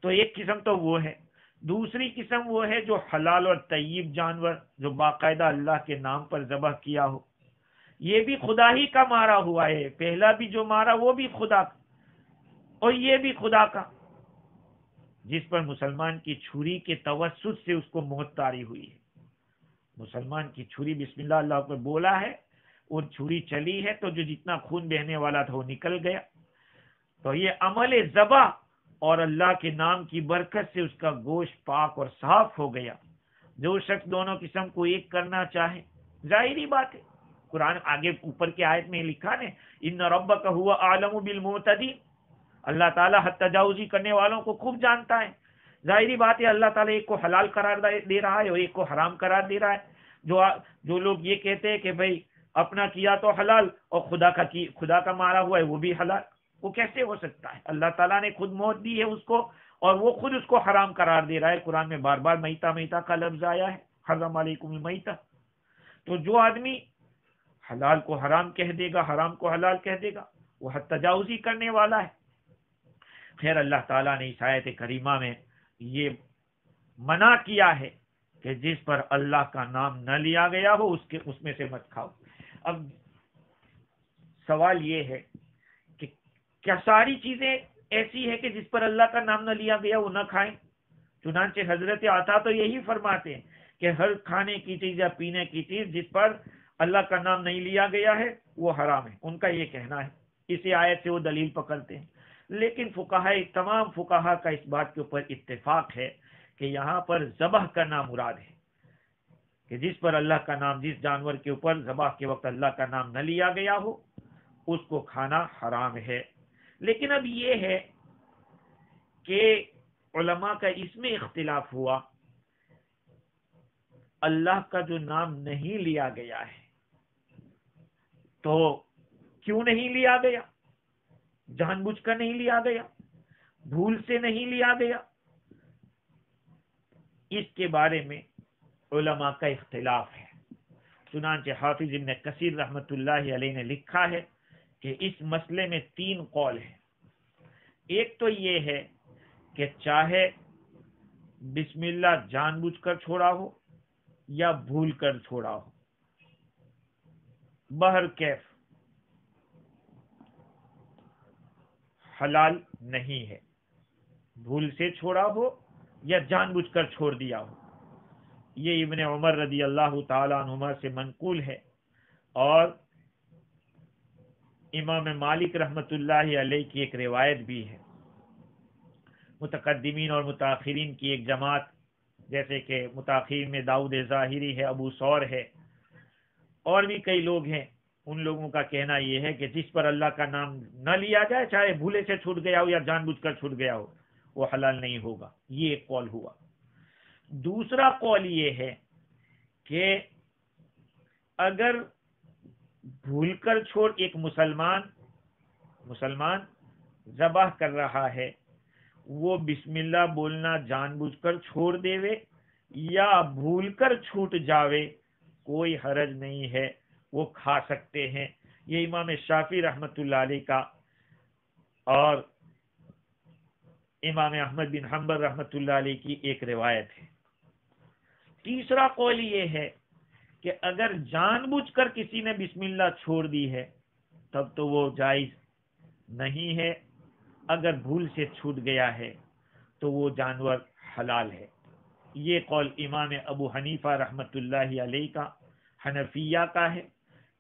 تو ایک قسم تو وہ ہے، دوسری قسم وہ ہے جو حلال اور طیب جانور، جو باقاعدہ اللہ کے نام پر ذبح کیا ہو، یہ بھی خدا ہی کا مارا ہوا ہے، پہلا بھی جو مارا وہ بھی خدا کا، اور یہ بھی خدا کا، جس پر مسلمان کی چھری کے توسط سے اس کو موت طاری ہوئی ہے۔ مسلمان کی چھری بسم اللہ اللہ پر بولا ہے، اور چھری چلی ہے تو جو جتنا خون بہنے والا تھا وہ نکل گیا۔ تو یہ عمل ذبح اور اللہ کے نام کی برکت سے اس کا گوشت پاک اور صاف ہو گیا۔ جو شخص دونوں قسم کو ایک کرنا چاہے، ظاہری بات ہے، قرآن آگے اوپر کی آیت میں لکھا نے، ان ربک هو اعلم بالمعتدین، اللہ تعالیٰ حد تجاوزی کرنے والوں کو خوب جانتا ہے۔ ظاہری بات ہے اللہ تعالیٰ ایک کو حلال قرار دے رہا ہے اور ایک کو حرام قرار دے رہا ہے۔ جو لوگ یہ کہتے ہیں کہ بھئی اپنا کیا تو حلال اور خدا کا مارا ہوا ہے وہ بھی حلال، وہ کیسے ہو سکتا ہے؟ اللہ تعالیٰ نے خود موت دی ہے اس کو، اور وہ خود اس کو حرام قرار دے رہا ہے۔ قرآن میں بار بار میتا میتا کا لفظ آیا ہے، حرم علیکم المیتہ۔ تو جو آدمی حلال کو حرام کہہ دے گا، حرام کو حلال کہہ دے گا، وہ حد تجاوزی کرنے والا ہے۔ خیر، اللہ تعالیٰ نے اس آیت کریمہ میں یہ منع کیا ہے کہ جس پر اللہ کا نام نہ لیا گیا ہو اس میں سے مت کھاؤ۔ اب سوال یہ ہے کہ کیا ساری چیزیں ایسی ہے کہ جس پر اللہ کا نام نہ لیا گیا وہ نہ کھائیں؟ چنانچہ حضرت عطا تو یہی فرماتے ہیں کہ ہر کھانے کی چیز یا پینے کی چیز جس پر اللہ کا نام نہیں لیا گیا ہے وہ حرام ہے، ان کا یہ کہنا ہے۔ اسی آیت سے وہ دلیل پکڑتے ہیں، لیکن تمام فقہا کا اس بات کے اوپر اتفاق ہے کہ یہاں پر ذبح کا نام مراد ہے، کہ جس پر اللہ کا نام، جس جانور کے اوپر ذبح کے وقت اللہ کا نام نہ لیا گیا ہو اس کو کھانا حرام ہے۔ لیکن اب یہ ہے کہ علماء کا اس میں اختلاف ہوا، اللہ کا جو نام نہیں لیا گیا ہے تو کیوں نہیں لیا گیا؟ جان بوجھ کر نہیں لیا گیا، بھول سے نہیں لیا گیا؟ اس کے بارے میں علماء کا اختلاف ہے۔ چنانچہ حافظ ابن کثیر رحمت اللہ علیہ نے لکھا ہے کہ اس مسئلے میں 3 قول ہیں۔ ایک تو یہ ہے کہ چاہے بسم اللہ جان بوجھ کر چھوڑا ہو یا بھول کر چھوڑا ہو، بہر کیف حلال نہیں ہے، بھول سے چھوڑا ہو یا جان بوجھ کر چھوڑ دیا ہو۔ یہ ابن عمر رضی اللہ تعالی عنہما سے منقول ہے، اور امام مالک رحمت اللہ علیہ کی ایک روایت بھی ہے۔ متقدمین اور متاخرین کی ایک جماعت، جیسے کہ متاخرین میں داؤد ظاہری ہے، ابو ثور ہے، اور بھی کئی لوگ ہیں، ان لوگوں کا کہنا یہ ہے کہ جس پر اللہ کا نام نہ لیا جائے، چاہے بھولے سے چھوٹ گیا ہو یا جان بوجھ کر چھوٹ گیا ہو، وہ حلال نہیں ہوگا۔ یہ ایک قول ہوا۔ دوسرا قول یہ ہے کہ اگر بھول کر چھوڑ، ایک مسلمان ذبح کر رہا ہے، وہ بسم اللہ بولنا جان بوجھ کر چھوڑ دے یا بھول کر چھوٹ جاوے، کوئی حرج نہیں ہے، وہ کھا سکتے ہیں۔ یہ امام شافعی رحمت اللہ علیہ کا اور امام احمد بن حنبل رحمت اللہ علیہ کی ایک روایت ہے۔ تیسرا قول یہ ہے کہ اگر جان بوجھ کر کسی نے بسم اللہ چھوڑ دی ہے تب تو وہ جائز نہیں ہے، اگر بھول سے چھوٹ گیا ہے تو وہ جانور حلال ہے۔ یہ قول امام ابو حنیفہ رحمت اللہ علیہ کا، حنفیہ کا ہے۔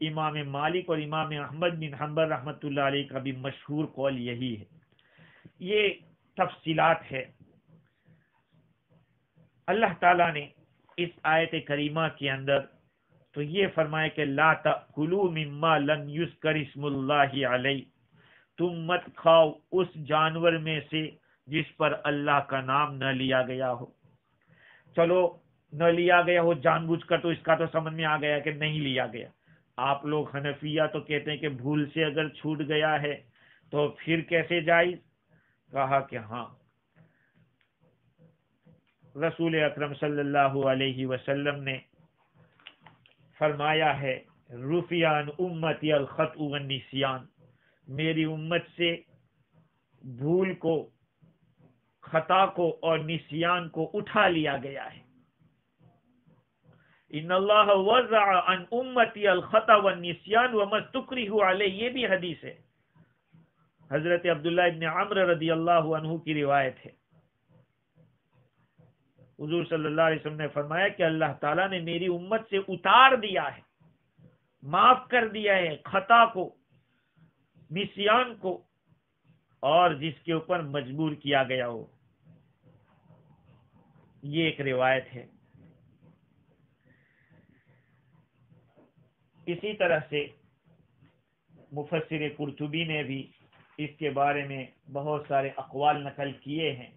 امام مالک اور امام احمد بن حنبل رحمت اللہ علیہ کا بھی مشہور قول یہی ہے۔ یہ تفصیلات ہے۔ اللہ تعالیٰ نے اس آیت کریمہ کے اندر تو یہ فرمایا کہ لا تأکلوا مما لم یذکر اسم اللہ علیہ، تم مت کھاؤ اس جانور میں سے جس پر اللہ کا نام نہ لیا گیا ہو۔ چلو نہ لیا گیا ہو جان بوجھ کر، تو اس کا تو سمجھ میں آ گیا کہ نہیں لیا گیا۔ آپ لوگ حنفیہ تو کہتے ہیں کہ بھول سے اگر چھوٹ گیا ہے تو پھر کیسے جائز؟ کہا کہ ہاں، رسول اکرم صلی اللہ علیہ وسلم نے فرمایا ہے رفع عن امتی الخطأ والنسیان، میری امت سے بھول کو، خطا کو اور نسیان کو اٹھا لیا گیا ہے۔ ان اللہ وضع عن امتی الخطأ والنسیان وما استکرہوا علیہ، یہ بھی حدیث ہے، حضرت عبداللہ ابن عمرو رضی اللہ عنہ کی روایت ہے۔ حضور صلی اللہ علیہ وسلم نے فرمایا کہ اللہ تعالیٰ نے میری امت سے اتار دیا ہے، معاف کر دیا ہے خطا کو، نسیان کو، اور جس کے اوپر مجبور کیا گیا ہو۔ یہ ایک روایت ہے۔ اسی طرح سے مفسر قرطبی نے بھی اس کے بارے میں بہت سارے اقوال نقل کیے ہیں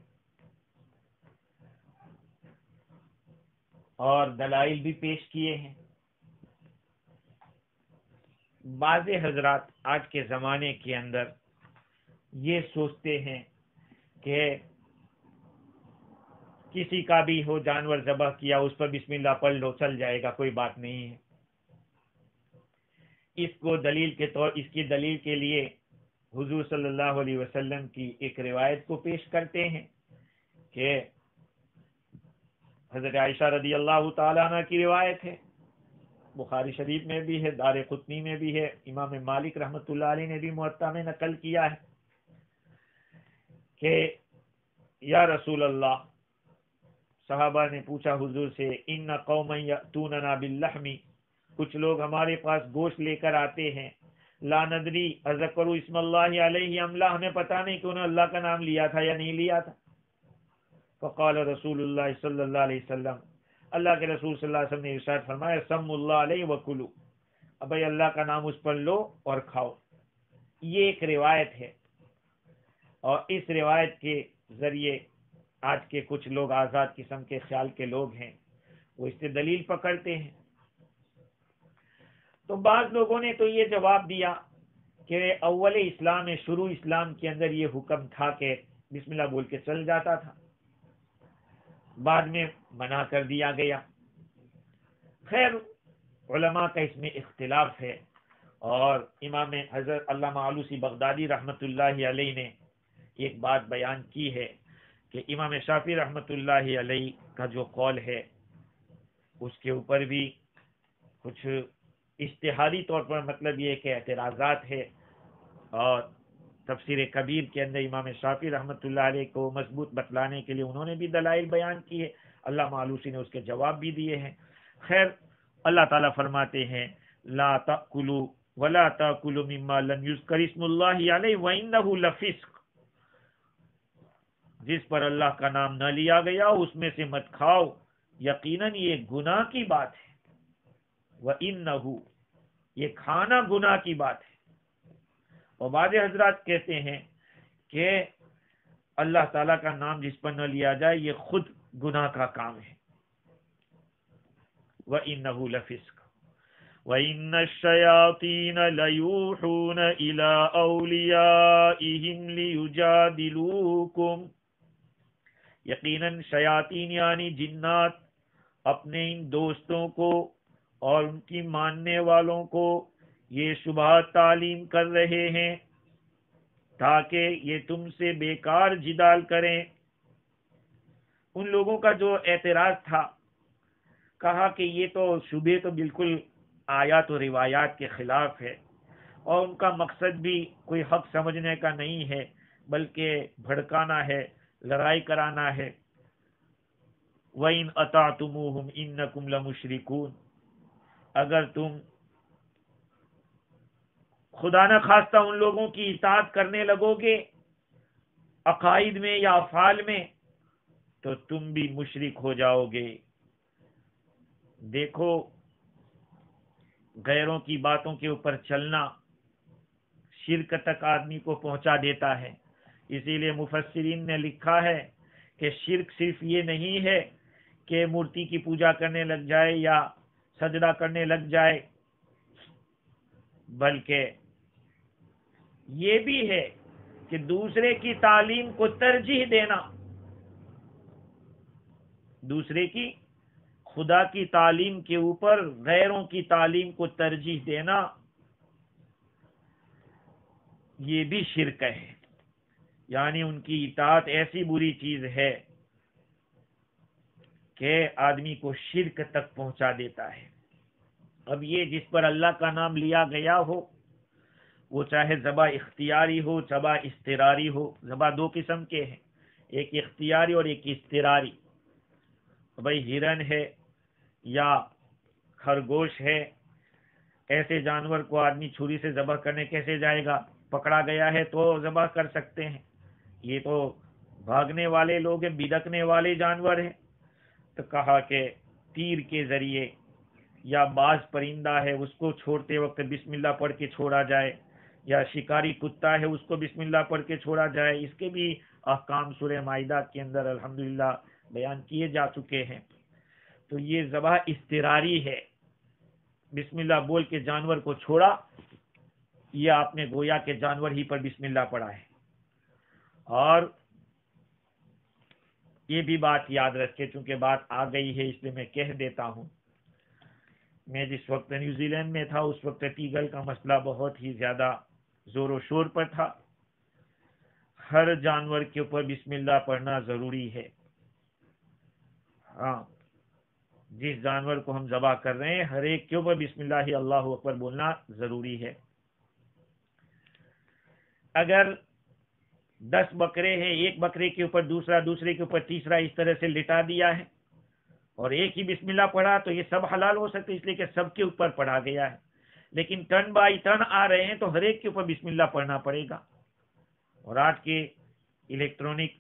اور دلائل بھی پیش کیے ہیں۔ بعض حضرات آج کے زمانے کے اندر یہ سوچتے ہیں کہ کسی کا بھی ہو جانور ذبح کیا، اس پر بسم اللہ پڑھ لو، چل جائے گا، کوئی بات نہیں ہے۔ اس کی دلیل کے لیے حضور صلی اللہ علیہ وسلم کی ایک روایت کو پیش کرتے ہیں کہ حضرت عائشہ رضی اللہ تعالیٰ عنہ کی روایت ہے، بخاری شریف میں بھی ہے، دارقطنی میں بھی ہے، امام مالک رحمۃ اللہ علیہ نے بھی موطا میں نقل کیا ہے کہ یا رسول اللہ، صحابہ نے پوچھا حضور سے، ان قوما یاتوننا باللحم، کچھ لوگ ہمارے پاس گوشت لے کر آتے ہیں، لا ندری اذکروا اسم اللہ علیہ ام لا، ہمیں پتہ نہیں کہ انہوں نے اللہ کا نام لیا تھا یا نہیں لیا تھا۔ فقال رسول اللہ صلی اللہ علیہ وسلم، اللہ کے رسول صلی اللہ علیہ وسلم نے ارشاد فرمایا، سم اللہ علیہ وکلوا، اب اللہ کا نام اس پر لو اور کھاؤ۔ یہ ایک روایت ہے، اور اس روایت کے ذریعے آج کے کچھ لوگ آزاد قسم کے خیال کے لوگ ہیں، وہ اس سے دلیل پکڑتے ہیں۔ تو بعض لوگوں نے تو یہ جواب دیا کہ اول اسلام میں، شروع اسلام کے اندر یہ حکم تھا کہ بسم اللہ بول کے چل جاتا تھا، بعد میں منع کر دیا گیا۔ خیر، علماء کا اس میں اختلاف ہے، اور امام حضرت علامہ آلوسی بغدادی رحمۃ اللہ علیہ نے ایک بات بیان کی ہے کہ امام شافعی رحمۃ اللہ علیہ کا جو قول ہے اس کے اوپر بھی کچھ اجتہادی طور پر مطلب یہ کہ اعتراضات ہے، اور تفسیر کبیر کے اندر امام شافعی رحمۃ اللہ علیہ کو مضبوط بتلانے کے لیے انہوں نے بھی دلائل بیان کی ہے، علامہ آلوسی نے اس کے جواب بھی دیے ہیں۔ خیر، اللہ تعالیٰ فرماتے ہیں، لا تأکلوا ولا تأکلوا مما لم یذکر اسم اللہ علیہ وإنہ لفسق، جس پر اللہ کا نام نہ لیا گیا اس میں سے مت کھاؤ، یقیناً یہ گناہ کی بات ہے، وإنہ، یہ کھانا گناہ کی بات ہے۔ اور بعض حضرات کہتے ہیں کہ اللہ تعالیٰ کا نام جس پر نہ لیا جائے یہ خود گناہ کا کام ہے، وإنہ لفسق وَإِنَّ الشَّيَاطِينَ لَيُوحُونَ إِلَىٰ أَوْلِيَائِهِمْ لِيُجَادِلُوكُمْ، یقیناً شیاطین یعنی جنات اپنے ان دوستوں کو اور ان کی ماننے والوں کو یہ شبہات تعلیم کر رہے ہیں تاکہ یہ تم سے بیکار جدال کریں۔ ان لوگوں کا جو اعتراض تھا، کہا کہ یہ تو شبہ تو بالکل آیات و روایات کے خلاف ہے، اور ان کا مقصد بھی کوئی حق سمجھنے کا نہیں ہے بلکہ بھڑکانا ہے، لڑائی کرانا ہے۔ وَإِنْ أَطَعْتُمُوهُمْ إِنَّكُمْ لَمُشْرِكُونَ، اگر تم خدا نہ خواستہ ان لوگوں کی اطاعت کرنے لگو گے عقائد میں یا افعال میں تو تم بھی مشرک ہو جاؤ گے۔ دیکھو، غیروں کی باتوں کے اوپر چلنا شرک تک آدمی کو پہنچا دیتا ہے، اسی لیے مفسرین نے لکھا ہے کہ شرک صرف یہ نہیں ہے کہ مورتی کی پوجا کرنے لگ جائے یا سجدہ کرنے لگ جائے، بلکہ یہ بھی ہے کہ دوسرے کی تعلیم کو ترجیح دینا، دوسرے کی، خدا کی تعلیم کے اوپر غیروں کی تعلیم کو ترجیح دینا، یہ بھی شرک ہے، یعنی ان کی اطاعت ایسی بری چیز ہے کہ آدمی کو شرک تک پہنچا دیتا ہے۔ اب یہ جس پر اللہ کا نام لیا گیا ہو، وہ چاہے ذبح اختیاری ہو ذبح اضطراری ہو، ذبح دو قسم کے ہیں، ایک اختیاری اور ایک اضطراری۔ بھائی ہرن ہے یا خرگوش ہے، ایسے جانور کو آدمی چھری سے ذبح کرنے کیسے جائے گا؟ پکڑا گیا ہے تو ذبح کر سکتے ہیں، یہ تو بھاگنے والے لوگ ہیں، بھڑکنے والے جانور ہیں، تو کہا کہ تیر کے ذریعے یا باز پرندہ ہے اس کو چھوڑتے وقت بسم اللہ پڑھ کے چھوڑا جائے، یا شکاری کتا ہے اس کو بسم اللہ پڑھ کے چھوڑا جائے۔ اس کے بھی احکام سورہ مائدہ کے اندر الحمدللہ بیان کیے جا چکے ہیں۔ تو یہ ذبح اضطراری ہے، بسم اللہ بول کے جانور کو چھوڑا یہ آپ نے گویا کہ جانور ہی پر بسم اللہ پڑھا ہے۔ اور یہ بھی بات یاد رکھے، چونکہ بات آ گئی ہے اس لیے میں کہہ دیتا ہوں، میں جس وقت نیوزی لینڈ میں تھا اس وقت ٹیگل کا مسئلہ بہت ہی زیادہ زور و شور پر تھا۔ ہر جانور کے اوپر بسم اللہ پڑھنا ضروری ہے۔ ہاں، جس جانور کو ہم ذبح کر رہے ہیں ہر ایک کے اوپر بسم اللہ اللہ اکبر بولنا ضروری ہے۔ اگر 10 بکرے ہیں، ایک بکرے کے اوپر دوسرا، دوسرے کے اوپر تیسرا، اس طرح سے لٹا دیا ہے اور ایک ہی بسم اللہ پڑھا تو یہ سب حلال ہو سکتے، اس لیے کہ سب کے اوپر پڑھا گیا ہے۔ لیکن ٹن بائی ٹن آ رہے ہیں تو ہر ایک کے اوپر بسم اللہ پڑھنا پڑے گا۔ اور آج کے الیکٹرانک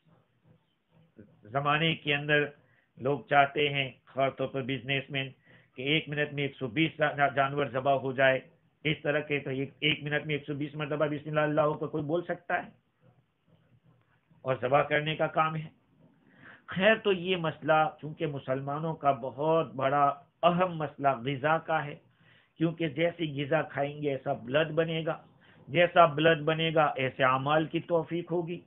زمانے کے اندر لوگ چاہتے ہیں، خاص طور پر بزنس مین، کہ 1 منٹ میں 120 جانور ذبح ہو جائے۔ اس طرح کے تو 1 منٹ میں 120 مرتبہ بسم اللہ اللہ کو کوئی بول سکتا ہے اور ذبح کرنے کا کام ہے۔ خیر، تو یہ مسئلہ چونکہ مسلمانوں کا بہت بڑا اہم مسئلہ غذا کا ہے، کیونکہ جیسی غذا کھائیں گے ایسا بلڈ بنے گا، جیسا بلڈ بنے گا ایسے اعمال کی توفیق ہوگی۔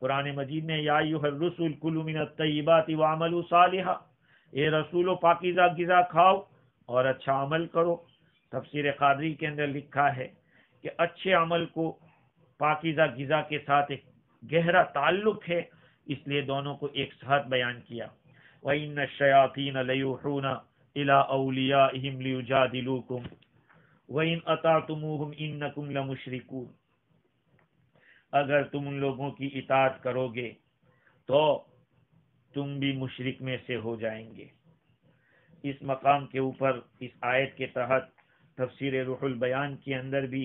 قرآن مجید میں یا ایھا الرسل کلوا من الطیبات واعملوا صالحا، اے رسولو پاکیزہ غذا کھاؤ اور اچھا عمل کرو۔ تفسیر قادری کے اندر لکھا ہے کہ اچھے عمل کو پاکیزہ غذا کے ساتھ ایک گہرا تعلق ہے، اس لیے دونوں کو ایک ساتھ بیان کیا۔ وَإِنَّ الشَّيَاطِينَ لَيُوحُونَ إِلَىٰ أَوْلِيَائِهِمْ لِيُجَادِلُوكُمْ وَإِنْ أَطَعْتُمُوهُمْ إِنَّكُمْ لَمُشْرِكُونَ۔ اگر تم ان لوگوں کی اطاعت کرو گے تو تم بھی مشرک میں سے ہو جائیں گے۔ اس مقام کے اوپر اس آیت کے تحت تفسیر روح البیان کے اندر بھی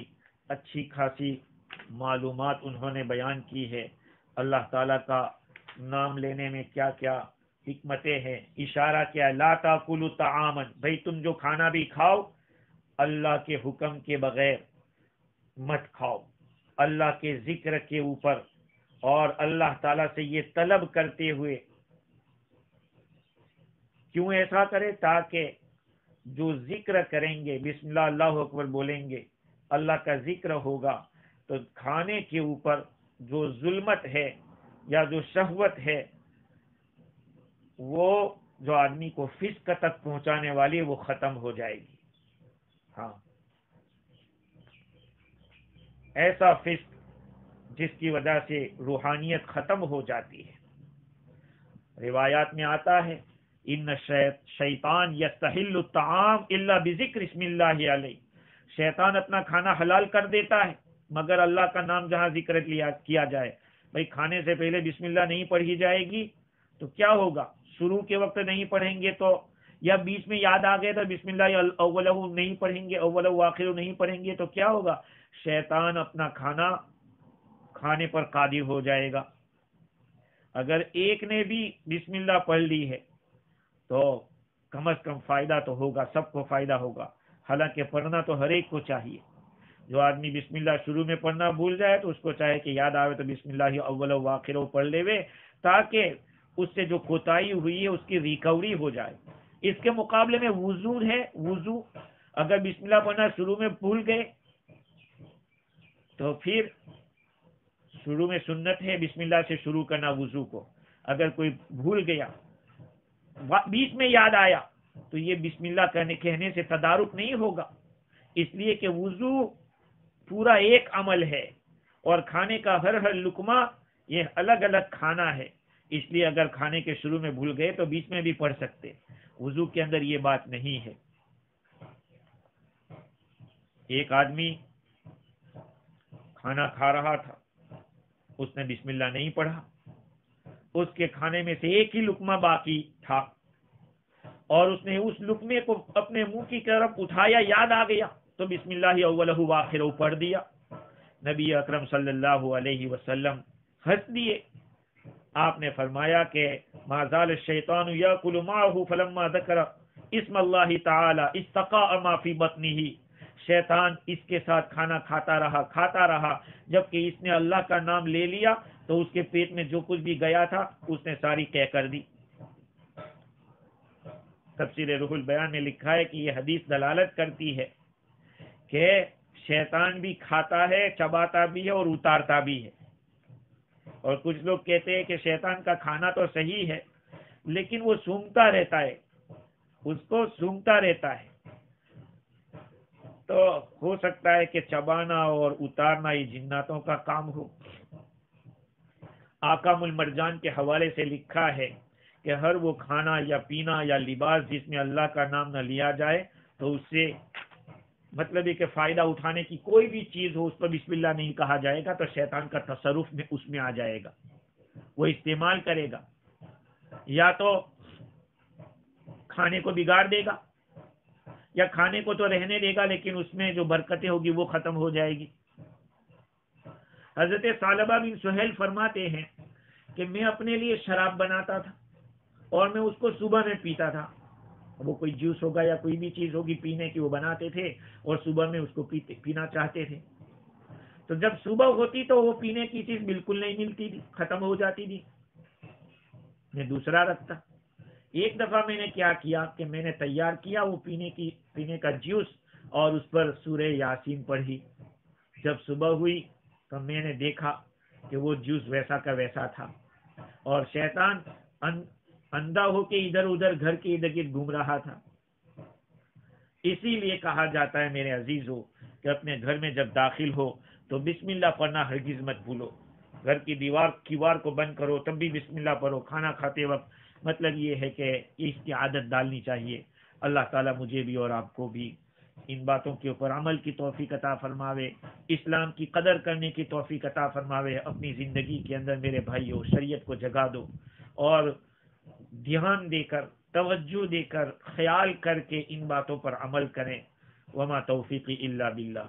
اچھی خاصی معلومات انہوں نے بیان کی ہے۔ اللہ تعالیٰ کا نام لینے میں کیا کیا حکمتیں ہیں، اشارہ کیا لا تاکلوا طعاما، بھئی تم جو کھانا بھی کھاؤ اللہ کے حکم کے بغیر مت کھاؤ، اللہ کے ذکر کے اوپر اور اللہ تعالیٰ سے یہ طلب کرتے ہوئے۔ کیوں ایسا کرے؟ تاکہ جو ذکر کریں گے، بسم اللہ اللہ اکبر بولیں گے، اللہ کا ذکر ہوگا تو کھانے کے اوپر جو ظلمت ہے یا جو شہوت ہے، وہ جو آدمی کو فسق تک پہنچانے والی وہ ختم ہو جائے گی۔ ہاں، ایسا فسق جس کی وجہ سے روحانیت ختم ہو جاتی ہے۔ روایات میں آتا ہے ان شیطان یستحل الطعام الا بذکر اسم اللہ علیہ، شیطان اپنا کھانا حلال کر دیتا ہے مگر اللہ کا نام جہاں ذکر کیا جائے۔ بھئی کھانے سے پہلے بسم اللہ نہیں پڑھی جائے گی تو کیا ہوگا؟ شروع کے وقت نہیں پڑھیں گے تو، یا بیچ میں یاد آ گئے تو بسم اللہ اولہ نہیں پڑھیں گے، اولہ آخر نہیں پڑھیں گے تو کیا ہوگا؟ شیطان اپنا کھانا کھانے پر قادر ہو جائے گا۔ اگر ایک نے بھی بسم اللہ پڑھ لی ہے تو کم از کم فائدہ تو ہوگا، سب کو فائدہ ہوگا۔ حالانکہ پڑھنا تو ہر ایک کو چاہیے۔ جو آدمی بسم اللہ شروع میں پڑھنا بھول جائے تو اس کو چاہے کہ یاد آوے تو بسم اللہ اول و آخر پڑھ لے، تاکہ اس سے جو کوتاہی ہوئی ہے اس کی ریکوری ہو جائے۔ اس کے مقابلے میں وضو ہے، وضو اگر بسم اللہ پڑھنا شروع میں بھول گئے تو پھر شروع میں سنت ہے بسم اللہ سے شروع کرنا وضو کو، اگر کوئی بھول گیا بیچ میں یاد آیا تو یہ بسم اللہ کہنے سے تدارک نہیں ہوگا، اس لیے کہ وضو پورا ایک عمل ہے اور کھانے کا ہر لقمہ یہ الگ الگ کھانا ہے، اس لیے اگر کھانے کے شروع میں بھول گئے تو بیچ میں بھی پڑھ سکتے۔ وضو کے اندر یہ بات نہیں ہے۔ ایک آدمی کھانا کھا رہا تھا، اس نے بسم اللہ نہیں پڑھا، اس کے کھانے میں سے ایک ہی لقمہ باقی تھا اور اس نے اس لقمے کو اپنے منہ کی طرف اٹھایا، یاد آ گیا تو بسم اللہ اولہ وآخرہ پڑھ دیا۔ نبی اکرم صلی اللہ علیہ وسلم ہنس دیے۔ آپ نے فرمایا کہ ما زال الشیطان یاکل معه فلما ذکر اسم اللہ تعالی استقاء ما فی بطنہ، شیطان اس کے ساتھ کھانا کھاتا رہا، جبکہ اس نے اللہ کا نام لے لیا تو اس کے پیٹ میں جو کچھ بھی گیا تھا اس نے ساری طے کر دی۔ تفسیر روح البیان میں لکھا ہے کہ یہ حدیث دلالت کرتی ہے کہ شیطان بھی کھاتا ہے، چباتا بھی ہے اور اتارتا بھی ہے. اور کچھ لوگ کہتے ہیں کہ شیطان کا کھانا تو صحیح ہے لیکن وہ سونگتا رہتا ہے، اس کو سونگتا رہتا ہے. تو ہو سکتا ہے کہ چبانا اور اتارنا یہ جناتوں کا کام ہو. آقام المرجان کے حوالے سے لکھا ہے کہ ہر وہ کھانا یا پینا یا لباس جس میں اللہ کا نام نہ لیا جائے تو اس سے مطلب ہے کہ فائدہ اٹھانے کی کوئی بھی چیز ہو اس پر بسم اللہ نہیں کہا جائے گا تو شیطان کا تصرف میں اس میں آ جائے گا، وہ استعمال کرے گا، یا تو کھانے کو بگاڑ دے گا یا کھانے کو تو رہنے دے گا لیکن اس میں جو برکتیں ہوگی وہ ختم ہو جائے گی. حضرت ثعلبہ بن سہیل فرماتے ہیں کہ میں اپنے لیے شراب بناتا تھا اور میں اس کو صبح میں پیتا تھا. وہ کوئی جوس ہوگا یا کوئی بھی چیز ہوگی پینے کی وہ بناتے تھے اور صبح میں اس کو پینا چاہتے تھے. تو جب صبح ہوتی تو وہ پینے کی چیز بالکل نہیں ملتی تھی، ختم ہو جاتی تھی. میں دوسرا رکھتا. ایک دفعہ میں نے کیا کیا کہ میں نے تیار کیا وہ پینے کا جوس اور اس پر سورہ یاسین پڑھی. جب صبح ہوئی تو میں نے دیکھا کہ وہ جوس ویسا کا ویسا تھا اور شیطان اندھا ہو کے ادھر ادھر گھر کے ارد گرد گھوم رہا تھا. اسی لیے کہا جاتا ہے میرے عزیزو کہ اپنے گھر میں جب داخل ہو تو بسم اللہ پڑھنا ہرگز مت بھولو. گھر کی دیوار کو بند کرو تب بھی بسم اللہ پڑھو. کھانا کھاتے وقت مطلب یہ ہے کہ اس کی عادت ڈالنی چاہیے. اللہ تعالیٰ مجھے بھی اور آپ کو بھی ان باتوں کے اوپر عمل کی توفیق عطا فرماوے، اسلام کی قدر کرنے کی توفیق عطا فرماوے. اپنی زندگی کے اندر میرے بھائیو شریعت کو جگا دو اور دھیان دے کر، توجہ دے کر، خیال کر کے ان باتوں پر عمل کریں. وما توفیقی الا باللہ.